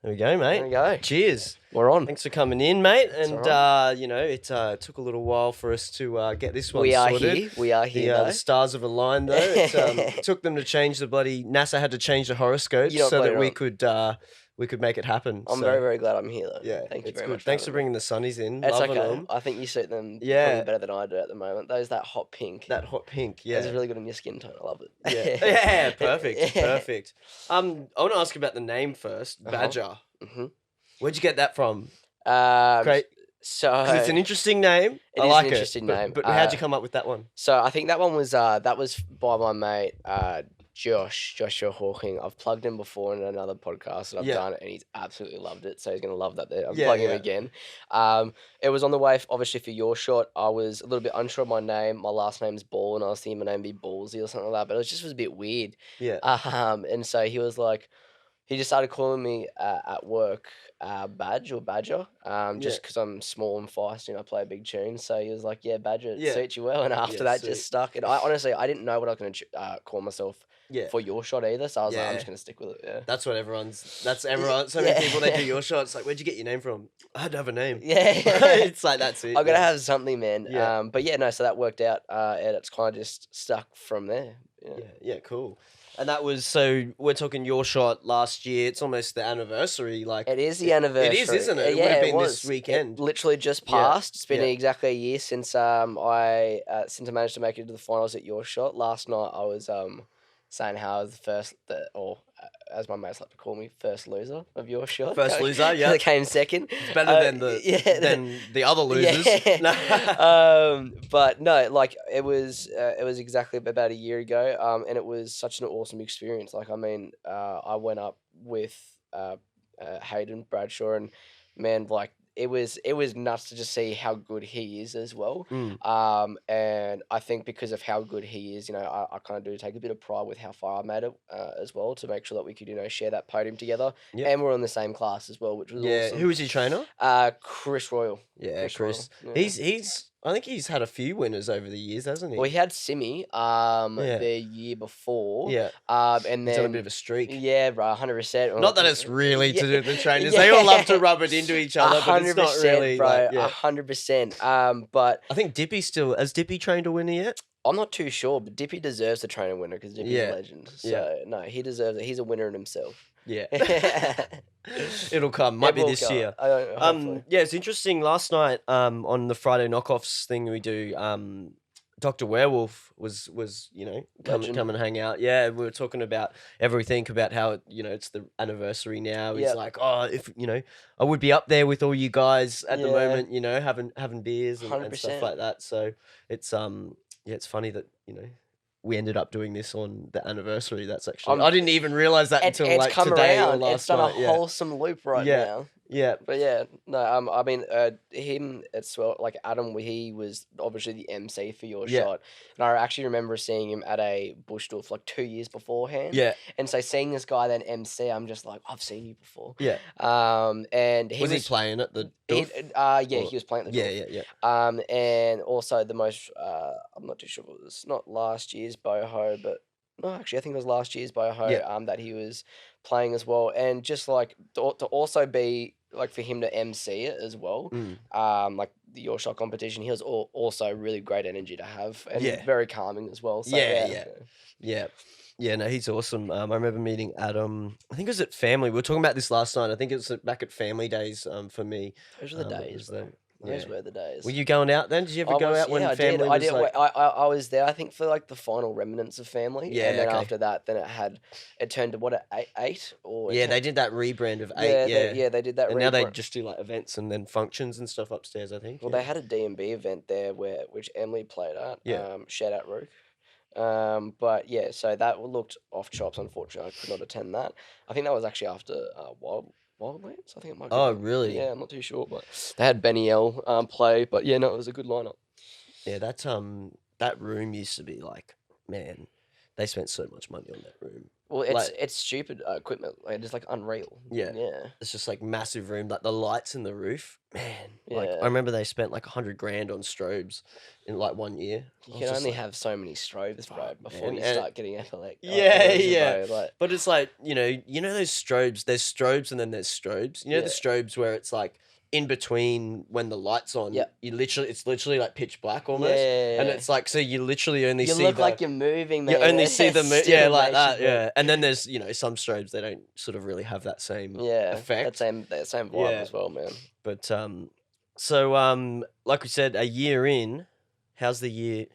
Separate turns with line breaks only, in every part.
There we go, mate.
There we go.
Cheers.
We're on.
Thanks for coming in, mate.
That's
And,
all
it took a little while for us to get this one
We are
sorted.
here. We are here,
The
though.
stars have aligned, though. It took them to change the bloody... NASA had to change the horoscopes
You're not
so that
bloody
we could make it happen.
I'm
so,
very, very glad I'm here, though.
Yeah,
Thank you
it's
very
good.
much.
Thanks for bringing the sunnies in.
It's
Loving
okay.
them.
I think you suit them
Yeah.
probably better than I do at the moment. That hot pink.
That hot pink, yeah.
It's really good on your skin tone. I love it.
Yeah, yeah, perfect, perfect. I want to ask you about the name first, Badger.
Mm-hmm.
Where'd you get that from?
Great. So
'cause it's an interesting name.
It
I
is
like
an interesting name.
But how'd you come up with that one?
So I think that one was by my mate Joshua Hawking. I've plugged him before in another podcast and I've done it, and he's absolutely loved it. So he's gonna love that there. I'm plugging him again. It was on the way, obviously, for YourShot. I was a little bit unsure of my name. My last name's Ball, and I was thinking my name would be Ballsy or something like that. But it was a bit weird.
Yeah.
And so he was like, he just started calling me at work Badge or Badger, just because I'm small and feisty and I play a big tune. So he was like, "Yeah, Badger, it suits you well." And after that, just stuck. And I honestly didn't know what I was going to call myself for YourShot either. So I was like, I'm just going to stick with it. Yeah.
That's what that's everyone. So many people, they do YourShot. It's like, where'd you get your name from? I had to have a name.
Yeah.
It's like, that's it.
I got to have something, man.
Yeah.
But yeah, no, so that worked out. And it's kind of just stuck from there.
Yeah, cool. And that was, so we're talking YourShot last year. It's almost the anniversary. Like,
it is the anniversary.
It is, isn't it? It would have been this weekend.
It literally just passed. It's been
Yeah.
exactly a year since I managed to make it to the finals at YourShot. Last night I was saying how I was as my mates like to call me, first loser of YourShot.
First loser, yeah.
I came second.
It's better than the other losers.
Yeah. But no, like it was exactly about a year ago. And it was such an awesome experience. Like, I mean, I went up with Hayden Bradshaw, and man, like it was nuts to just see how good he is as well. And I think because of how good he is, I kind of do take a bit of pride with how far I made it as well, to make sure that we could, share that podium together. Yep. And we're in the same class as well, which was awesome.
Who was your trainer?
Chris Royal.
Yeah, Chris.
Royal. Yeah.
He's I think he's had a few winners over the years, hasn't he?
Well, he had Simi the year before.
Yeah.
And then
he's on a bit of a streak.
Yeah, right, 100%.
Not that it's really to do with the trainers. They all love to rub it into each other, but it's not really,
bro, 100%. But
I think has Dippy trained a winner yet?
I'm not too sure, but Dippy deserves to train a winner because Dippy's a legend. So no, he deserves it. He's a winner in himself.
Yeah. It'll come. Might be this year. It's interesting. Last night, on the Friday knockoffs thing we do, Dr. Werewolf was come and hang out. Yeah, we were talking about everything, about how it's the anniversary now. He's like, oh, if I would be up there with all you guys at the moment, having beers and stuff like that. So it's it's funny that we ended up doing this on the anniversary. That's actually I didn't even realize that until like today or last night.
It's done a wholesome loop now.
Yeah.
But yeah, no, I mean, him as well, like Adam, he was obviously the MC for YourShot. And I actually remember seeing him at a Bush Dwarf like 2 years beforehand.
Yeah.
And so seeing this guy then MC, I'm just like, I've seen you before.
Yeah.
And he
was he playing at the
Dwarf? He was playing at the Dwarf.
Yeah.
And also the most, I'm not too sure if it was not last year's Boho, but no, actually, I think it was last year's Boho that he was playing as well. And just like to also be like for him to MC it as well, like the YourShot competition, he was also really great energy to have and very calming as well. So,
Yeah, no, he's awesome. I remember meeting Adam. I think it was at Family. We were talking about this last night. I think it was back at Family Days for me.
Those were the days. Those were the days.
Were you going out then? Did you ever go out when Family was like...
I was there, I think, for like the final remnants of Family.
Yeah,
and then after that, then it turned to what, 8? Or
they did that rebrand of 8.
They did that.
And now they just do like events and then functions and stuff upstairs, I think.
Well, they had a D&B event there which Emily played at.
Yeah.
Shout out Rook. But yeah, so that looked off chops. Unfortunately, I could not attend that. I think that was actually after Wildlands. I think it might be.
Oh, really?
Yeah, I'm not too sure, but they had Benny L play. But yeah, no, it was a good lineup.
Yeah, that room used to be like, man, they spent so much money on that room.
Well,
Like,
it's stupid equipment. Like, it's like unreal.
yeah,
Yeah.
it's just like massive room, like the lights in the roof. Man, like I
Yeah.
remember they spent like 100 grand on strobes in like 1 year.
You
I
can
was just
only
like,
have so many strobes, bro,
fuck,
before
man.
you
And
start getting
yeah,
erosion,
yeah.
bro. Like,
But it's like, you know those strobes, there's strobes and then there's strobes. You know the
yeah,
strobes where it's like in between when the light's on,
yeah,
it's literally like pitch black
yeah,
almost.
yeah,
And
yeah.
it's like, so you literally only
You
see
look
the
like you're moving,
you
mate.
only
And
see the
it
yeah,
still
like
makes you
that,
move.
yeah. And then there's, some strobes they don't sort of really have that same
Yeah,
effect.
that same vibe
Yeah.
as well, man.
But so like we said, a year in, how's the year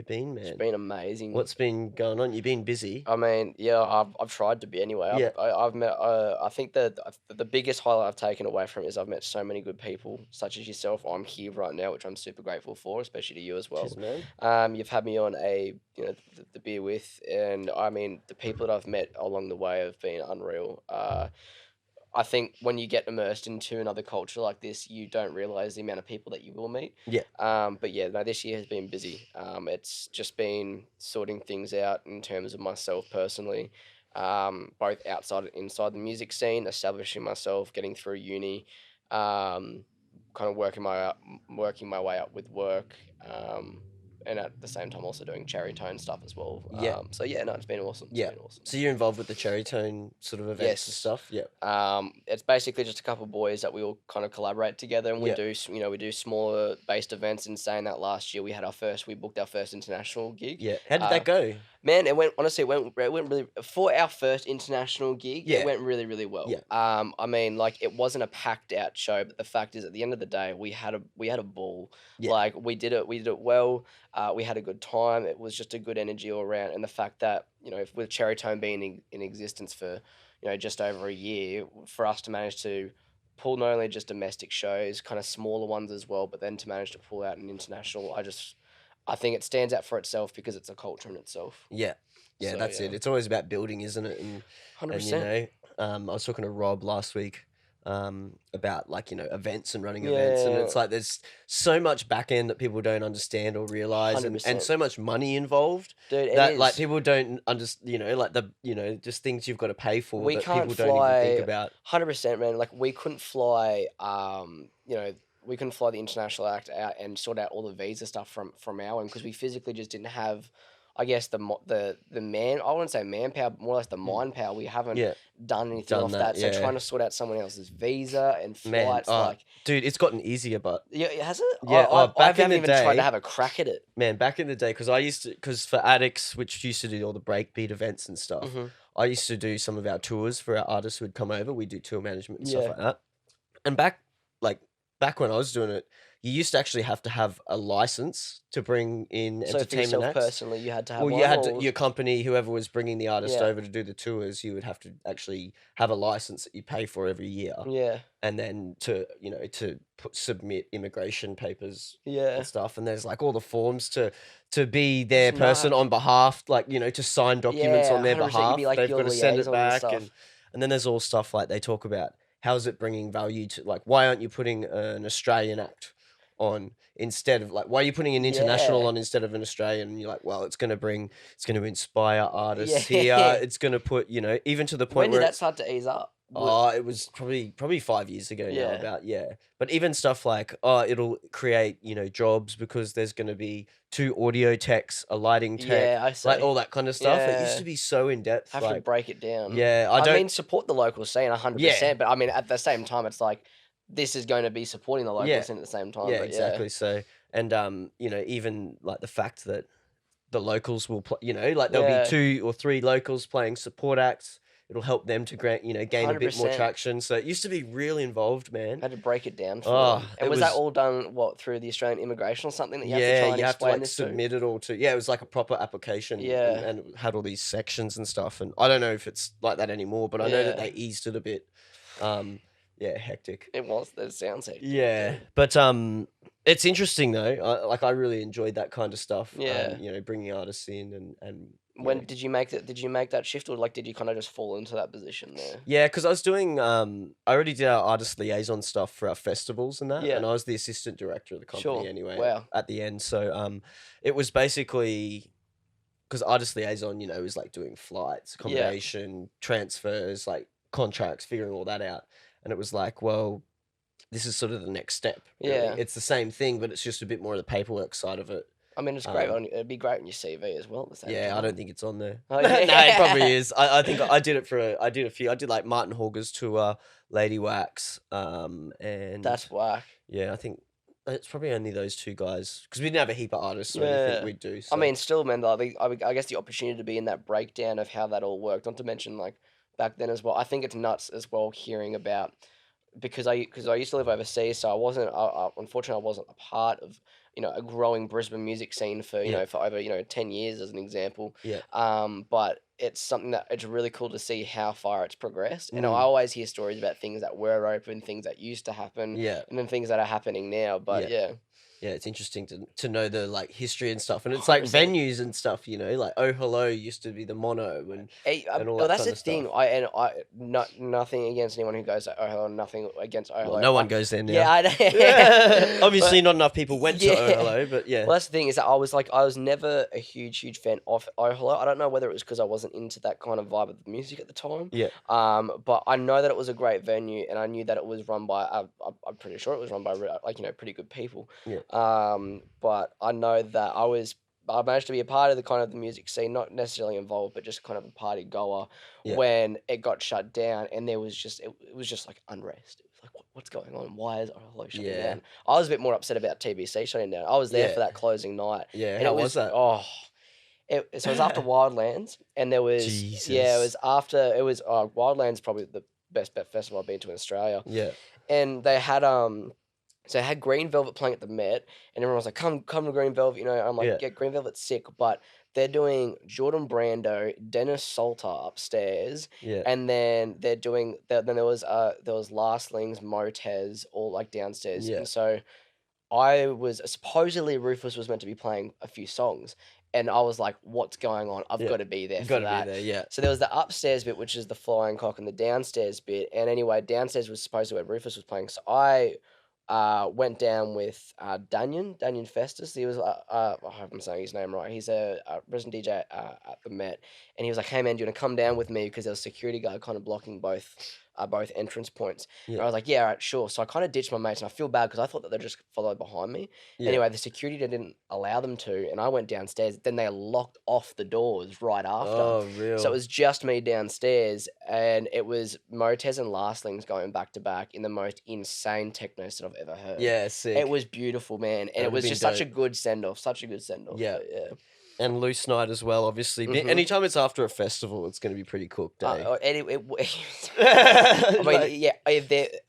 been,
It's
man?
been amazing.
What's been going on? You've been busy.
I mean, yeah, I've tried to be anyway.
Yeah.
I've met. I think the biggest highlight I've taken away from it is I've met so many good people, such as yourself. I'm here right now, which I'm super grateful for, especially to you as well.
Cheers, man.
You've had me on the beer with, and I mean the people that I've met along the way have been unreal. I think when you get immersed into another culture like this, you don't realize the amount of people that you will meet.
Yeah.
But yeah, no, this year has been busy. It's just been sorting things out in terms of myself personally, both outside and inside the music scene, establishing myself, getting through uni, kind of working my way up with work, and at the same time also doing cherry tone stuff as well.
Yeah.
So yeah, no, it's been awesome. It's
Yeah.
been awesome.
So you're involved with the cherry tone sort of events and
Yes.
stuff? Yeah.
It's basically just a couple of boys that we all kind of collaborate together, and we
Yeah.
do we do smaller based events. In saying that, last year we booked our first international gig.
Yeah. How did that go?
Man, it went really for our first international gig.
Yeah.
It went really, really well.
Yeah.
I mean, like, it wasn't a packed out show, but the fact is, at the end of the day, we had a ball.
Yeah.
Like, we did it well. We had a good time. It was just a good energy all around, and the fact that with Cherry Tone being in existence for just over a year, for us to manage to pull not only just domestic shows, kind of smaller ones as well, but then to manage to pull out an international, I think it stands out for itself because it's a culture in itself.
Yeah. Yeah,
So,
that's it.
yeah.
It's always about building, isn't it? And
100%.
I was talking to Rob last week about like, events and running events, and it's
Yeah.
like there's so much back end that people don't understand or realize, and
100%.
so much money involved
Dude, it
that like
is.
people don't understand, like just things you've got to pay for
We
that
can't
people don't even think
fly
about.
100%, man. Like, we couldn't fly, we couldn't fly the international act out and sort out all the visa stuff from our end because we physically just didn't have, I guess, the man. I wouldn't say manpower, but more or less the mind power. We haven't
Yeah,
done anything
done
off
that.
that. So
Yeah,
trying to sort out someone else's visa and
man.
flights,
Oh,
like,
dude, it's gotten easier, but
yeah, has it?
yeah.
I
Back in
haven't
the
even tried to
day,
have a crack at it.
man, back in the day, because for Addicts, which used to do all the breakbeat events and stuff,
hmm
I used to do some of our tours for our artists who would come over. We do tour management and stuff
Yeah.
like that. And back when I was doing it, you used to actually have to have a license to bring in
So for
entertainment
yourself
acts.
personally, you had to have
Well,
one,
you had to,
or
your company, whoever was bringing the artist
yeah,
over to do the tours, you would have to actually have a license that you pay for every year,
yeah,
and then to submit immigration papers
yeah.
and stuff. And there's like all the forms to be their
It's
person
mad.
on behalf, like to sign documents
Yeah,
on their
100%. You'd
behalf.
be like
They've
your
got to send it
liaison and
back,
stuff.
and then there's all stuff like they talk about how is it bringing value to, like, why aren't you putting an Australian act on instead of, like, why are you putting an international
Yeah,
on instead of an Australian? And you're like, well, it's going to inspire artists here.
yeah.
It's going to put, even to the
When
point
did
where
that start to ease up?
it was probably 5 years ago now,
Yeah,
about, yeah. But even stuff like, it'll create, jobs because there's going to be 2 audio techs, a lighting tech,
yeah, I
like
see.
all that kind of stuff. It used
Yeah,
to be so in depth,
have to
like,
break it down.
yeah, I
I
don't,
mean, support the local scene
yeah,
100%, but I mean, at the same time, it's like this is going to be supporting the local
yeah,
scene at the same time.
yeah,
But yeah,
exactly. So, and even like the fact that the locals will play, like there'll be
yeah,
2 or 3 locals playing support acts. It'll help them to gain a bit more
100%.
traction. So it used to be really involved, man.
Had to break it down for
Oh,
them. And
it
was that
was,
all done through the Australian immigration or something that you have to
yeah,
try and
you have to
explain
like
this to?
submit it all to, yeah, it was like a proper application,
Yeah,
and it had all these sections and stuff. And I don't know if it's like that anymore, but I know that
yeah.
they eased it a bit. Yeah, hectic.
It was. That sounds hectic,
Yeah,
dude.
but it's interesting though. I really enjoyed that kind of stuff.
Yeah.
Bringing artists in and
When did you make that? Did you make that shift, or like did you kind of just fall into that position there?
yeah, because I was doing I already did our artist liaison stuff for our festivals and that,
Yeah.
and I was the assistant director of the company
Sure.
anyway
Wow.
at the end. So it was basically because artist liaison, is like doing flights, accommodation, transfers, like contracts, figuring all that out. And it was like, well, this is sort of the next step. Really.
Yeah.
It's the same thing, but it's just a bit more of the paperwork side of it.
I mean, it's great. It'd be great on your CV as well. At the same time.
I don't think it's on there.
Oh, yeah.
No, it probably is. I think I did it I did a few. I did like Martin Hauger's tour, Lady Wax, and
that's whack.
Yeah, I think it's probably only those two guys because we didn't have a heap of artists or anything we'd do. So.
I mean, still, man. I guess the opportunity to be in that breakdown of how that all worked. Not to mention like back then as well. I think it's nuts as well hearing about. Because I used to live overseas, so I wasn't. Unfortunately, I wasn't a part of a growing Brisbane music scene for for over 10 years as an example.
Yeah.
But it's something that it's really cool to see how far it's progressed. And I always hear stories about things that were open, things that used to happen, and then things that are happening now. But
yeah, it's interesting to know the like history and stuff, and it's like 100%. Venues and stuff. Like Oh Hello used to be the mono and all that.
That's
the
thing. Nothing against anyone who goes to Oh Hello. Nothing against Oh Hello.
Well, no one goes there now.
Yeah,
obviously not enough people went to Oh Hello, but yeah.
Well, that's the thing is that I was never a huge fan of Oh Hello. I don't know whether it was because I wasn't into that kind of vibe of the music at the time.
Yeah.
But I know that it was a great venue, and I knew that it was run by. I'm pretty sure it was run by pretty good people.
Yeah.
But I know that I managed to be a part of the kind of the music scene, not necessarily involved, but just kind of a party goer when it got shut down, and there was just it was just like unrest. It was like, what's going on? Why is Hello shutting down? I was a bit more upset about TBC shutting down. I was there for that closing night.
Yeah,
and
how was that?
Oh. So it was after Wildlands, and there was Wildlands, probably the best festival I've been to in Australia.
Yeah,
and they had So I had Green Velvet playing at the Met, and everyone was like, "Come to Green Velvet." I'm like, "Yeah, Green Velvet's sick," but they're doing Jordan Brando, Dennis Salter upstairs, and then they're doing. Then there was Lastlings, Motez, all like downstairs, and so I was supposedly Rufus was meant to be playing a few songs. And I was like, what's going on? I've got to be there for that.
Be there, yeah.
So there was the upstairs bit, which is the Flying Cock, and the downstairs bit. And anyway, downstairs was supposedly where Rufus was playing. So I went down with Daniel Festus. He was, I hope I'm saying his name right. He's a resident DJ at the Met. And he was like, hey, man, do you want to come down with me? Because there was a security guard kind of blocking both entrance points. And I was like, yeah, all right, sure. So I kind of ditched my mates, and I feel bad because I thought that they'd just follow behind me. Anyway, the security didn't allow them to, and I went downstairs. Then they locked off the doors right after.
Oh, real.
So it was just me downstairs, and it was Motez and Lastlings going back to back in the most insane techno set I've ever heard.
Yeah, sick.
It was beautiful, man, and it was just such a good send-off,
Yeah.
Yeah.
And Loose Night as well, obviously. Anytime it's after a festival, it's going to be pretty cooked, eh?
I mean,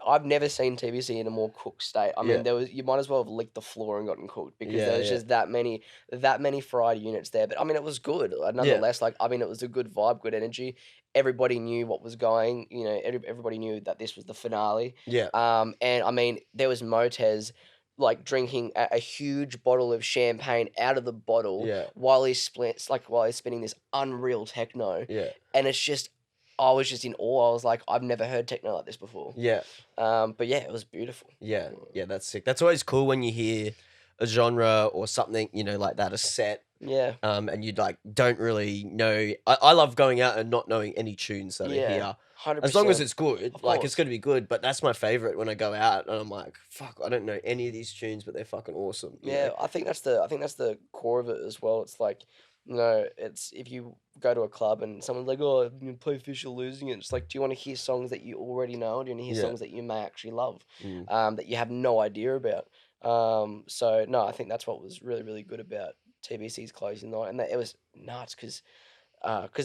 I've never seen TBC in a more cooked state. I mean, you might as well have licked the floor and gotten cooked because there was just that many fried units there. But I mean, it was good. Nonetheless, it was a good vibe, good energy. Everybody knew what was going. Everybody knew that this was the finale.
Yeah.
And I mean, there was Motez like drinking a huge bottle of champagne out of the bottle while he's spinning this unreal techno.
Yeah.
And it's just, I was just in awe. I was like, I've never heard techno like this before.
Yeah.
But yeah, it was beautiful.
Yeah. Yeah, that's sick. That's always cool when you hear a genre or something, like that, a set.
Yeah.
And you don't really know. I love going out and not knowing any tunes that are here.
100%.
As long as it's good, it's going to be good. But that's my favorite when I go out and I'm like, fuck, I don't know any of these tunes, but they're fucking awesome.
Yeah, I think that's the core of it as well. It's like, it's if you go to a club and someone's like, oh, you play Fish Are Losing It. It's like, do you want to hear songs that you already know? Or do you want to hear songs that you may actually love, that you have no idea about? So no, I think that's what was really, really good about TBC's closing night, and that it was nuts because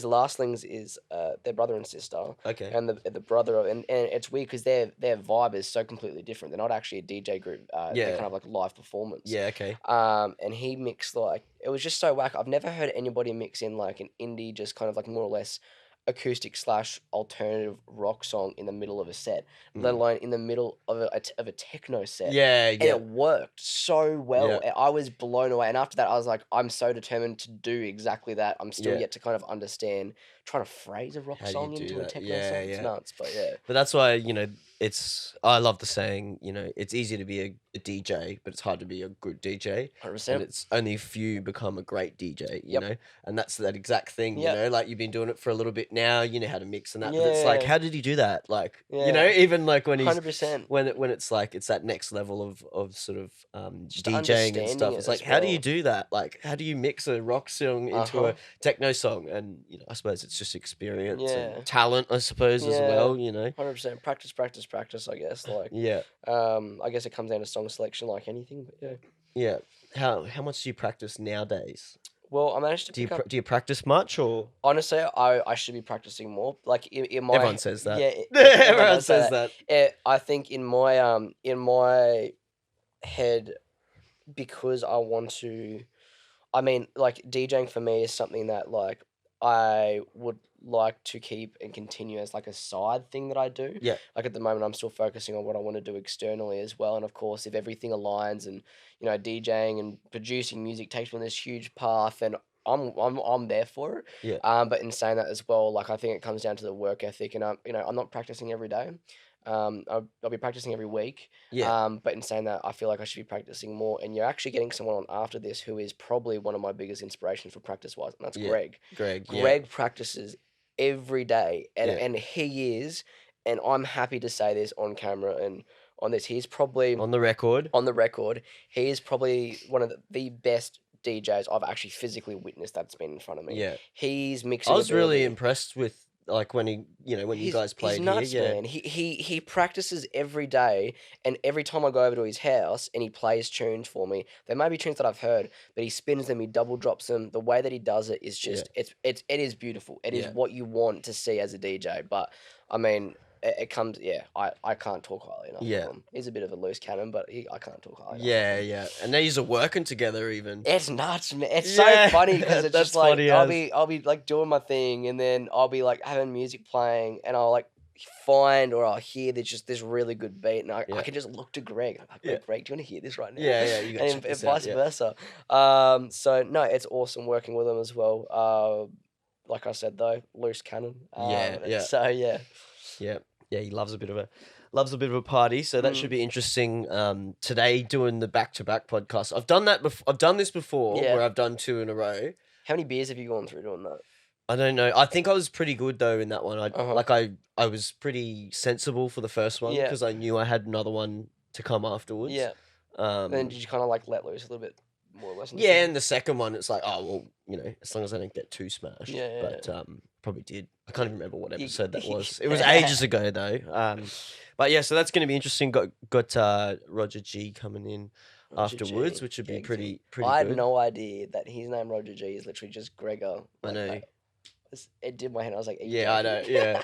Lastlings is their brother and sister.
Okay.
And the brother and it's weird because their vibe is so completely different. They're not actually a DJ group. They're kind of like live performance.
Yeah. Okay.
And he mixed it was just so whack. I've never heard anybody mix in like an indie, just kind of like more or less acoustic / alternative rock song in the middle of a set, let alone in the middle of a techno set.
Yeah.
And it worked so well. Yeah. I was blown away. And after that, I was like, I'm so determined to do exactly that. I'm still yet to kind of understand trying to phrase a rock song into a techno song. It's nuts, but yeah.
But that's why, I love the saying, you know, it's easy to be a DJ, but it's hard to be a good DJ.
100%.
And it's only a few become a great DJ, you
Yep.
know? And that's that exact thing, you
Yep.
know? Like, you've been doing it for a little bit now, you know how to mix and that. But it's
Yeah.
like, how did he do that? Like, you
Yeah.
know, even like when he's
100%.
when it's like it's that next level of sort of
Just
DJing and
understanding
stuff.
it
It's like,
as
how do you
well.
do that? Like, how do you mix a rock song into
Uh-huh.
a techno song? And you know, I suppose it's just experience
Yeah.
and talent, I suppose, as
Yeah.
well. You know,
100%. Practice, practice, practice, I guess. Like,
yeah,
I guess it comes down to song selection like anything, but yeah.
yeah. How much do you practice nowadays?
Well, I managed to
Do you
pick up.
do you practice much or?
Honestly, I should be practicing more. Like in my
Everyone says that.
yeah,
Everyone
does say
says that.
I think in my head, because I want to. I mean, like DJing for me is something that like I would like to keep and continue as like a side thing that I do.
Yeah.
Like at the moment, I'm still focusing on what I want to do externally as well. And of course, if everything aligns and you know DJing and producing music takes me on this huge path, and I'm there for it.
Yeah.
But in saying that as well, like I think it comes down to the work ethic, and I'm not practicing every day. I'll be practicing every week.
Yeah.
But in saying that, I feel like I should be practicing more. And you're actually getting someone on after this who is probably one of my biggest inspirations for practice wise, and that's
Yeah.
Greg.
Greg. Yeah.
Greg practices every day, and
Yeah.
and he is, and I'm happy to say this on camera and on this. He's probably
On the record.
on the record. He is probably one of the best DJs I've actually physically witnessed that's been in front of me.
Yeah.
He's mixing.
I was really
ability.
impressed with like when he, you know, when you guys played
he's nuts,
here. Yeah.
man. He practices every day, and every time I go over to his house and he plays tunes for me, there may be tunes that I've heard, but he spins them, he double drops them. The way that he does it is just it is beautiful. It is
Yeah.
what you want to see as a DJ. But I mean, it comes. Yeah, I can't talk highly enough
Yeah.
of him. He's a bit of a loose cannon, but I can't talk highly enough of
Yeah,
him.
yeah. And these are working together even.
It's nuts, man. It's
Yeah,
so funny because it's
that's
just like
funny
I'll
as.
be like doing my thing, and then I'll be like having music playing, and I'll like find or I'll hear there's just this really good beat, and I
Yeah.
can just look to Greg. I'm like,
Yeah.
Greg, do you want to hear this right now?
Yeah, yeah, you gotta check
and
this
vice
out. Yeah.
versa. So no, it's awesome working with him as well. Like I said though, loose cannon.
Yeah, yeah.
So yeah.
Yeah. Yeah, he loves a bit of a party, so that should be interesting. Today doing the back-to-back podcast. I've done that I've done this before
Yeah.
where I've done 2 in a row.
How many beers have you gone through doing that?
I don't know. I think I was pretty good though in that one.
Uh-huh.
Like I was pretty sensible for the first one
Yeah.
because I knew I had another one to come afterwards.
Yeah.
Um
Then did you kind of like let loose a little bit more or less? in the
Yeah,
second?
and the second one, it's like, oh well, you know, as long as I don't get too smashed.
Yeah, yeah,
But probably did. I can't even remember what
You-
episode that was. It was ages ago though. But yeah, so that's going to be interesting. Got Roger G coming in
Roger
afterwards,
G,
which would be
Djing.
pretty
I had
good.
no idea that his name Roger G is literally just Gregor.
I know.
Like, it did my head. I was like,
Yeah, I know. Yeah.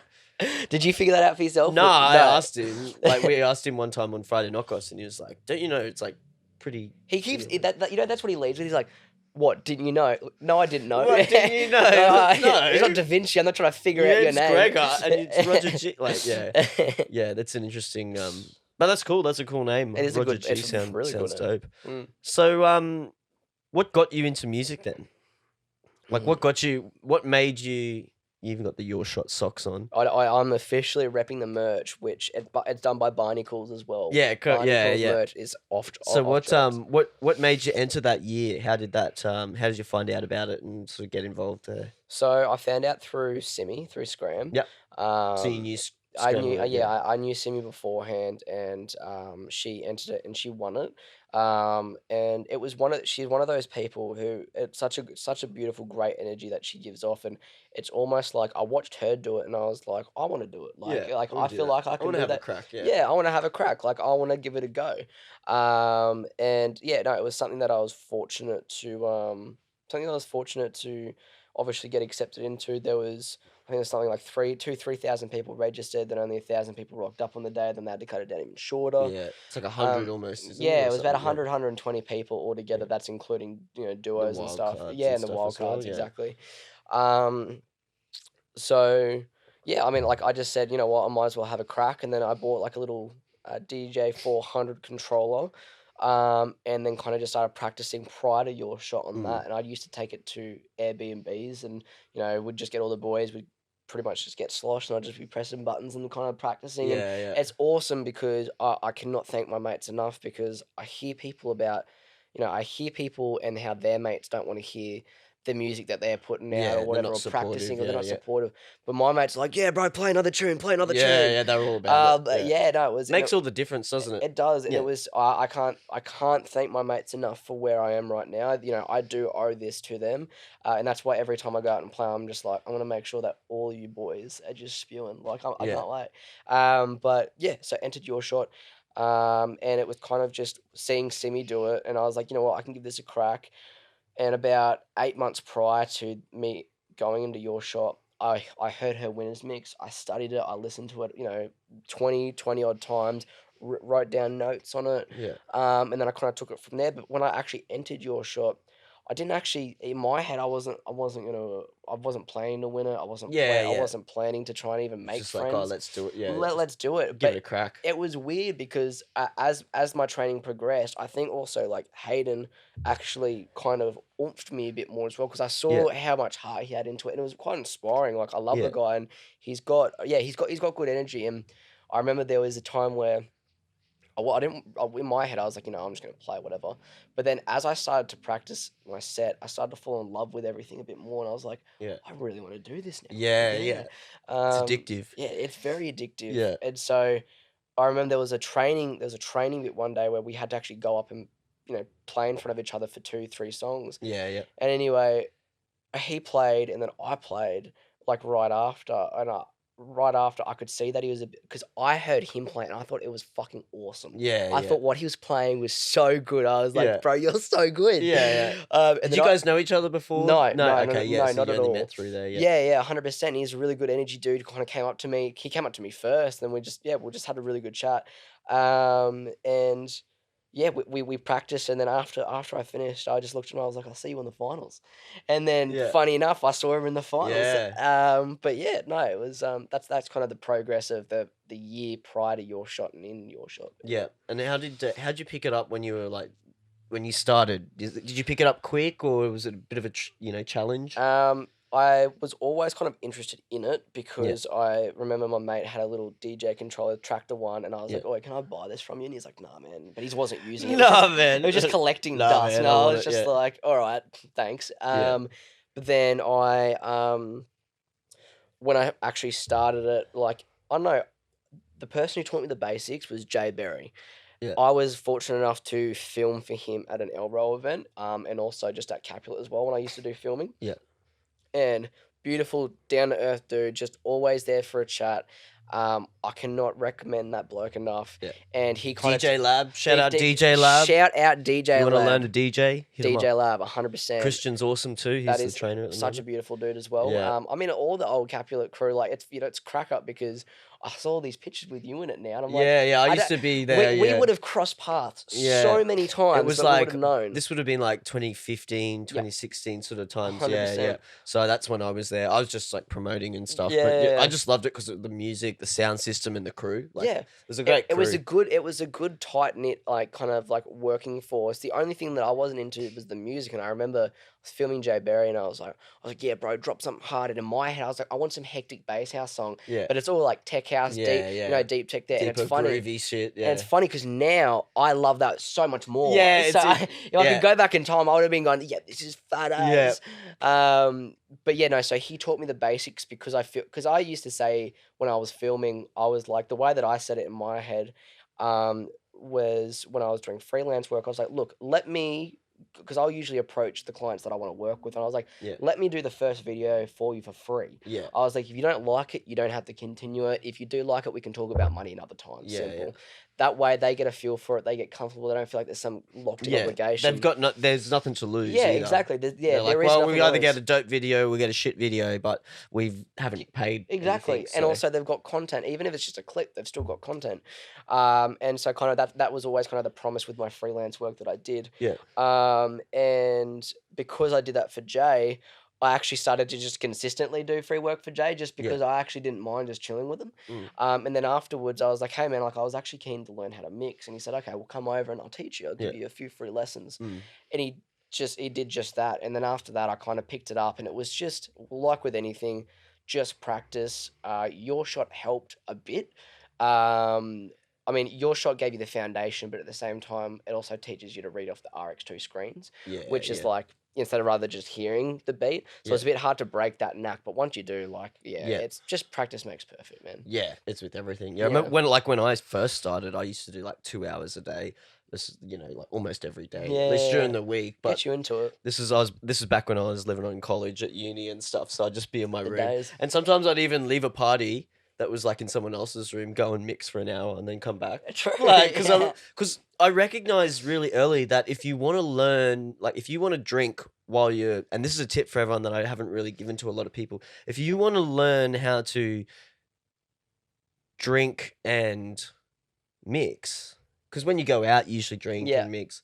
Did you figure that out for yourself?
No,
or-
I asked him. Like we asked him one time on Friday Knockoffs, and he was like, "Don't you know it's like pretty?"
He keeps
chill."
that. You know, that's what he leads with. He's like, "What didn't you know? No, I didn't know.
What didn't you know? No.
It's not Da Vinci. I'm not trying to figure
Yeah,
out your
it's
name.
Gregor, and it's Roger G. Like, yeah. Yeah, that's an interesting. But that's cool. That's a cool name.
It is a
Roger
good-
G
it's a really cool
sounds
name.
dope.
Mm.
So, what got you into music then? Like, what got you? What made you? You even got the YourShot socks on.
I'm officially repping the merch, which it's done by Barnacles as well.
Yeah,
Barnacles
yeah.
merch is off.
So
off jokes.
what made you enter that year? How did that? How did you find out about it and sort of get involved there?
So I found out through Simi, through Scram.
Yep. So you
Um,
knew.
I
Scram
knew,
already,
I knew Simi beforehand, and she entered it and she won it. And it was she's one of those people who it's such a beautiful, great energy that she gives off, and it's almost like I watched her do it, and I was like, I want to do it. Like,
Yeah,
like
I wanna
I
do
feel
that.
like I
I
can
want to
do
have
that.
a crack. Yeah.
Yeah, I want to have a crack. Like, I want to give it a go. And yeah, no, it was something that I was fortunate to obviously get accepted into. There was, I think there's something like 3,000 people registered, then only 1,000 people rocked up on the day, then they had to cut it down even shorter.
Yeah, it's like 100 almost. Isn't
Yeah,
it,
it
or
was about
something?
120 people altogether.
Yeah.
That's including, duos and
wild
stuff.
cards
Yeah,
and
and the
stuff
wild
as well,
cards,
yeah.
exactly. So yeah, I mean, like I just said, you know what, I might as well have a crack, and then I bought like a little DJ 400 controller, and then kind of just started practicing prior to YourShot on
Mm.
that. And I used to take it to Airbnbs, and we'd just get all the boys, we'd pretty much just get sloshed, and I'd just be pressing buttons and kind of practicing. And
Yeah.
it's awesome because I cannot thank my mates enough, because I hear people about, I hear people and how their mates don't want to hear the music that they're putting out
Yeah,
or
they're
whatever,
not
or practicing,
supportive.
or they're
Yeah,
not
yeah.
supportive. But my mates are like, yeah, bro, play another tune, play another
Yeah,
tune.
yeah, they're all about it.
Yeah, no, it was and
Makes all the difference, doesn't it?
it does, and
Yeah.
it was I can't thank my mates enough for where I am right now. I do owe this to them, and that's why every time I go out and play, I'm just like, I want to make sure that all you boys are just spewing. Like I
Yeah.
can't wait. But yeah, so entered your shot, and it was kind of just seeing Simi do it, and I was like, you know what, I can give this a crack. And about 8 months prior to me going into your shop, I heard her winners mix. I studied it. I listened to it, 20 odd times, wrote down notes on it.
Yeah.
And then I kind of took it from there. But when I actually entered your shop, I didn't actually, in my head, I wasn't planning to win it. I wasn't planning to try and even
It's
make
just like, oh,
friends.
let's do it. Yeah.
Let's do it.
Give
But
it a crack.
it was weird because as my training progressed, I think also like Hayden actually kind of oomphed me a bit more as well, because I saw how much heart he had into it, and it was quite inspiring. Like I love the guy, and he's got good energy. And I remember there was a time where in my head I was like, I'm just gonna play whatever. But then as I started to practice my set, I started to fall in love with everything a bit more, and I was like,
Yeah.
I really want to do this now.
Yeah, yeah. It's addictive.
Yeah, it's very addictive.
Yeah.
And so I remember there was a training bit one day where we had to actually go up and, play in front of each other for 2-3 songs.
Yeah, yeah.
And anyway, he played and then I played like right after, and I could see that he was because I heard him play and I thought it was fucking awesome.
Yeah,
I
yeah.
thought what he was playing was so good. I was like,
Yeah.
bro, you're so good.
Yeah,
And
Did
then
you guys know each other before?
No,
Okay, yeah, so
not
you
at
only
all.
met through there. Yeah.
Yeah, 100%. He's a really good energy dude. Kind of came up to me. He came up to me first, and we just had a really good chat. And yeah, we practiced, and then after I finished, I just looked at him. I was like, I'll see you in the finals. And then,
Yeah.
funny enough, I saw him in the finals.
Yeah.
But yeah, no, it was that's kind of the progress of the year prior to your shot and in your shot.
Yeah. And how'd you pick it up when you were like when you started? Did you pick it up quick, or was it a bit of a challenge?
I was always kind of interested in it because I remember my mate had a little DJ controller, Tractor One, and I was like, "Oh, can I buy this from you?" And he's like, "Nah, man," but he wasn't using it.
Man.
It was just collecting
Nah,
dust,
man,
and
I
I
want
was
it,
just
yeah.
like, "All right, thanks." But then when I actually started it, like I don't know, the person who taught me the basics was Jay Berry.
Yeah.
I was fortunate enough to film for him at an Elrow event, and also just at Capulet as well when I used to do filming.
Yeah.
And beautiful, down to earth dude, just always there for a chat. I cannot recommend that bloke enough.
Yeah.
And he kind
DJ
of
Lab. Shout out DJ Lab.
Shout out DJ
You
Lab.
want to learn to DJ? Hit him
DJ
up.
Lab, 100%.
Christian's awesome too. He's the trainer at the
Such a
moment.
beautiful dude as well.
Yeah.
I mean, all the old Capulet crew, like it's crack up because I saw these pictures with you in it now, and I'm like,
I used to be there.
we would have crossed paths so many times.
It was
that
like
we would have known.
This would have been like 2015, 2016 sort of times.
100%.
Yeah. So that's when I was there. I was just like promoting and stuff.
Yeah,
but
yeah.
I just loved it because of the music, the sound system, and the crew. Like,
Yeah.
it was a great
It was
crew.
a good tight knit like kind of like working force. The only thing that I wasn't into was the music, and I remember I was filming Jay Berry, and I was like, yeah, bro, drop something hard. And in my head, I was like, I want some hectic bass house song.
Yeah.
But it's all like tech house, deep tech there, and it's
Deeper,
funny.
groovy shit. Yeah.
And it's funny because now I love that so much more.
Yeah,
So
it's-
if I could go back in time, I would have been going, yeah, this is fat ass. But yeah, no. So he taught me the basics because I used to say when I was filming, I was like, the way that I said it in my head, was when I was doing freelance work. I was like, look, because I'll usually approach the clients that I want to work with, and I was like, let me do the first video for you for free.
Yeah.
I was like, if you don't like it, you don't have to continue it. If you do like it, we can talk about money another time.
Yeah,
Simple.
yeah.
That way they get a feel for it, they get comfortable, they don't feel like there's some locked in obligation.
They've got there's nothing to lose.
Yeah,
either.
exactly.
They're like,
there is
well,
nothing
we either
to
get
lose.
a dope video, we get a shit video, but we haven't paid
Exactly.
anything,
And
so-
also they've got content. Even if it's just a clip, they've still got content. And so kind of that was always kind of the promise with my freelance work that I did.
Yeah.
And because I did that for Jay, I actually started to just consistently do free work for Jay just because I actually didn't mind just chilling with him. And then afterwards I was like, hey man, like I was actually keen to learn how to mix. And he said, okay, well come over and I'll teach you. I'll give you a few free lessons. And he did just that. And then after that I kind of picked it up, and it was just like with anything, just practice. YourShot helped a bit. I mean, YourShot gave you the foundation, but at the same time, it also teaches you to read off the RX2 screens, which is like, instead of rather just hearing the beat. So it's a bit hard to break that knack, but once you do, like, it's just practice makes perfect, man.
Yeah, it's with everything. Yeah, I remember when I first started, I used to do like 2 hours a day. This is, like almost every day, at least during the week. But
get you into it.
This is back when I was living on college at uni and stuff. So I'd just be in my room, and sometimes I'd even leave a party that was like in someone else's room, go and mix for an hour, and then come back.
True.
Like, because I recognized really early that if you want to learn, like if you want to drink while you're, and this is a tip for everyone that I haven't really given to a lot of people, if you want to learn how to drink and mix, because when you go out, you usually drink and mix.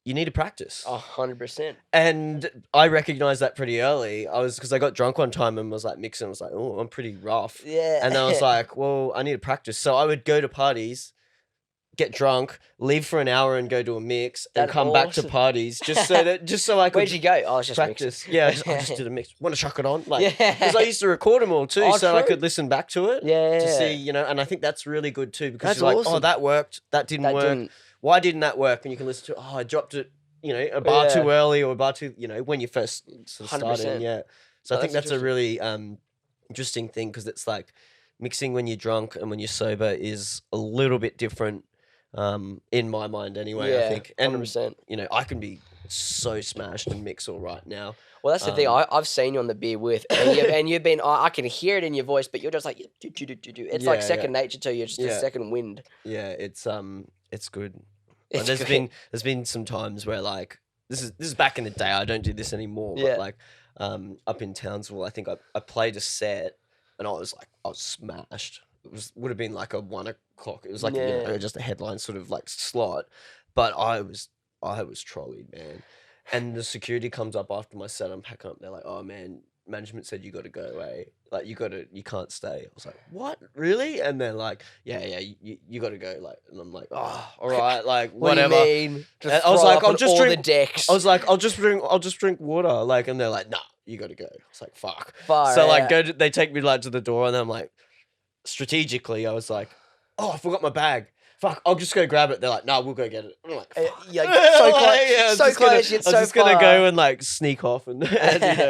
You need to practice.
100%.
And I recognized that pretty early. Because I got drunk one time and was like mixing. I was like, oh, I'm pretty rough.
Yeah.
And then I was like, well, I need to practice. So I would go to parties, get drunk, leave for an hour and go to a mix, and come back to parties just so I could.
Where'd you go? I was just
practice. Yeah, I just did a mix. Want to chuck it on? Like, because I used to record them all too, so I could listen back to it.
Yeah.
To see, and I think that's really good too, because
That's
you're like,
awesome.
oh, that worked. That didn't work. Why didn't that work? And you can listen to, I dropped it, a bar too early or a bar too, when you first sort of started. Yeah. So I think that's a really interesting thing, because it's like mixing when you're drunk and when you're sober is a little bit different in my mind anyway, I think. And,
100%.
I can be so smashed and mix all right now.
Well, that's the thing. I've seen you on the beer with, and you've been. I can hear it in your voice, but you're just like, it's like second nature to you. It's just a second wind.
Yeah, it's good. There's been some times where like this is back in the day. I don't do this anymore. But like up in Townsville, I think I played a set and I was smashed. Would have been like a 1 o'clock. It was like just a headline sort of like slot, but I was trolleyed, man. And the security comes up after my set. I'm packing up. They're like, "Oh man, management said you got to go away. Like you can't stay." I was like, "What? Really?" And they're like, "Yeah, you got to go." Like, and I'm like, "Oh, all right, like whatever."
What do you mean?
I was like, "I'll just drink
the decks."
I was like, "I'll just drink water." Like, and they're like, "Nah, you got to go." I was like, "Fuck."
Far
so like,
out.
they take me like to the door, and I'm like, strategically, I was like, "Oh, I forgot my bag. Fuck, I'll just go grab it." They're like, "No, we'll go get it." I'm like,
so close, so close. Yet so far.
I was just gonna go and like sneak off and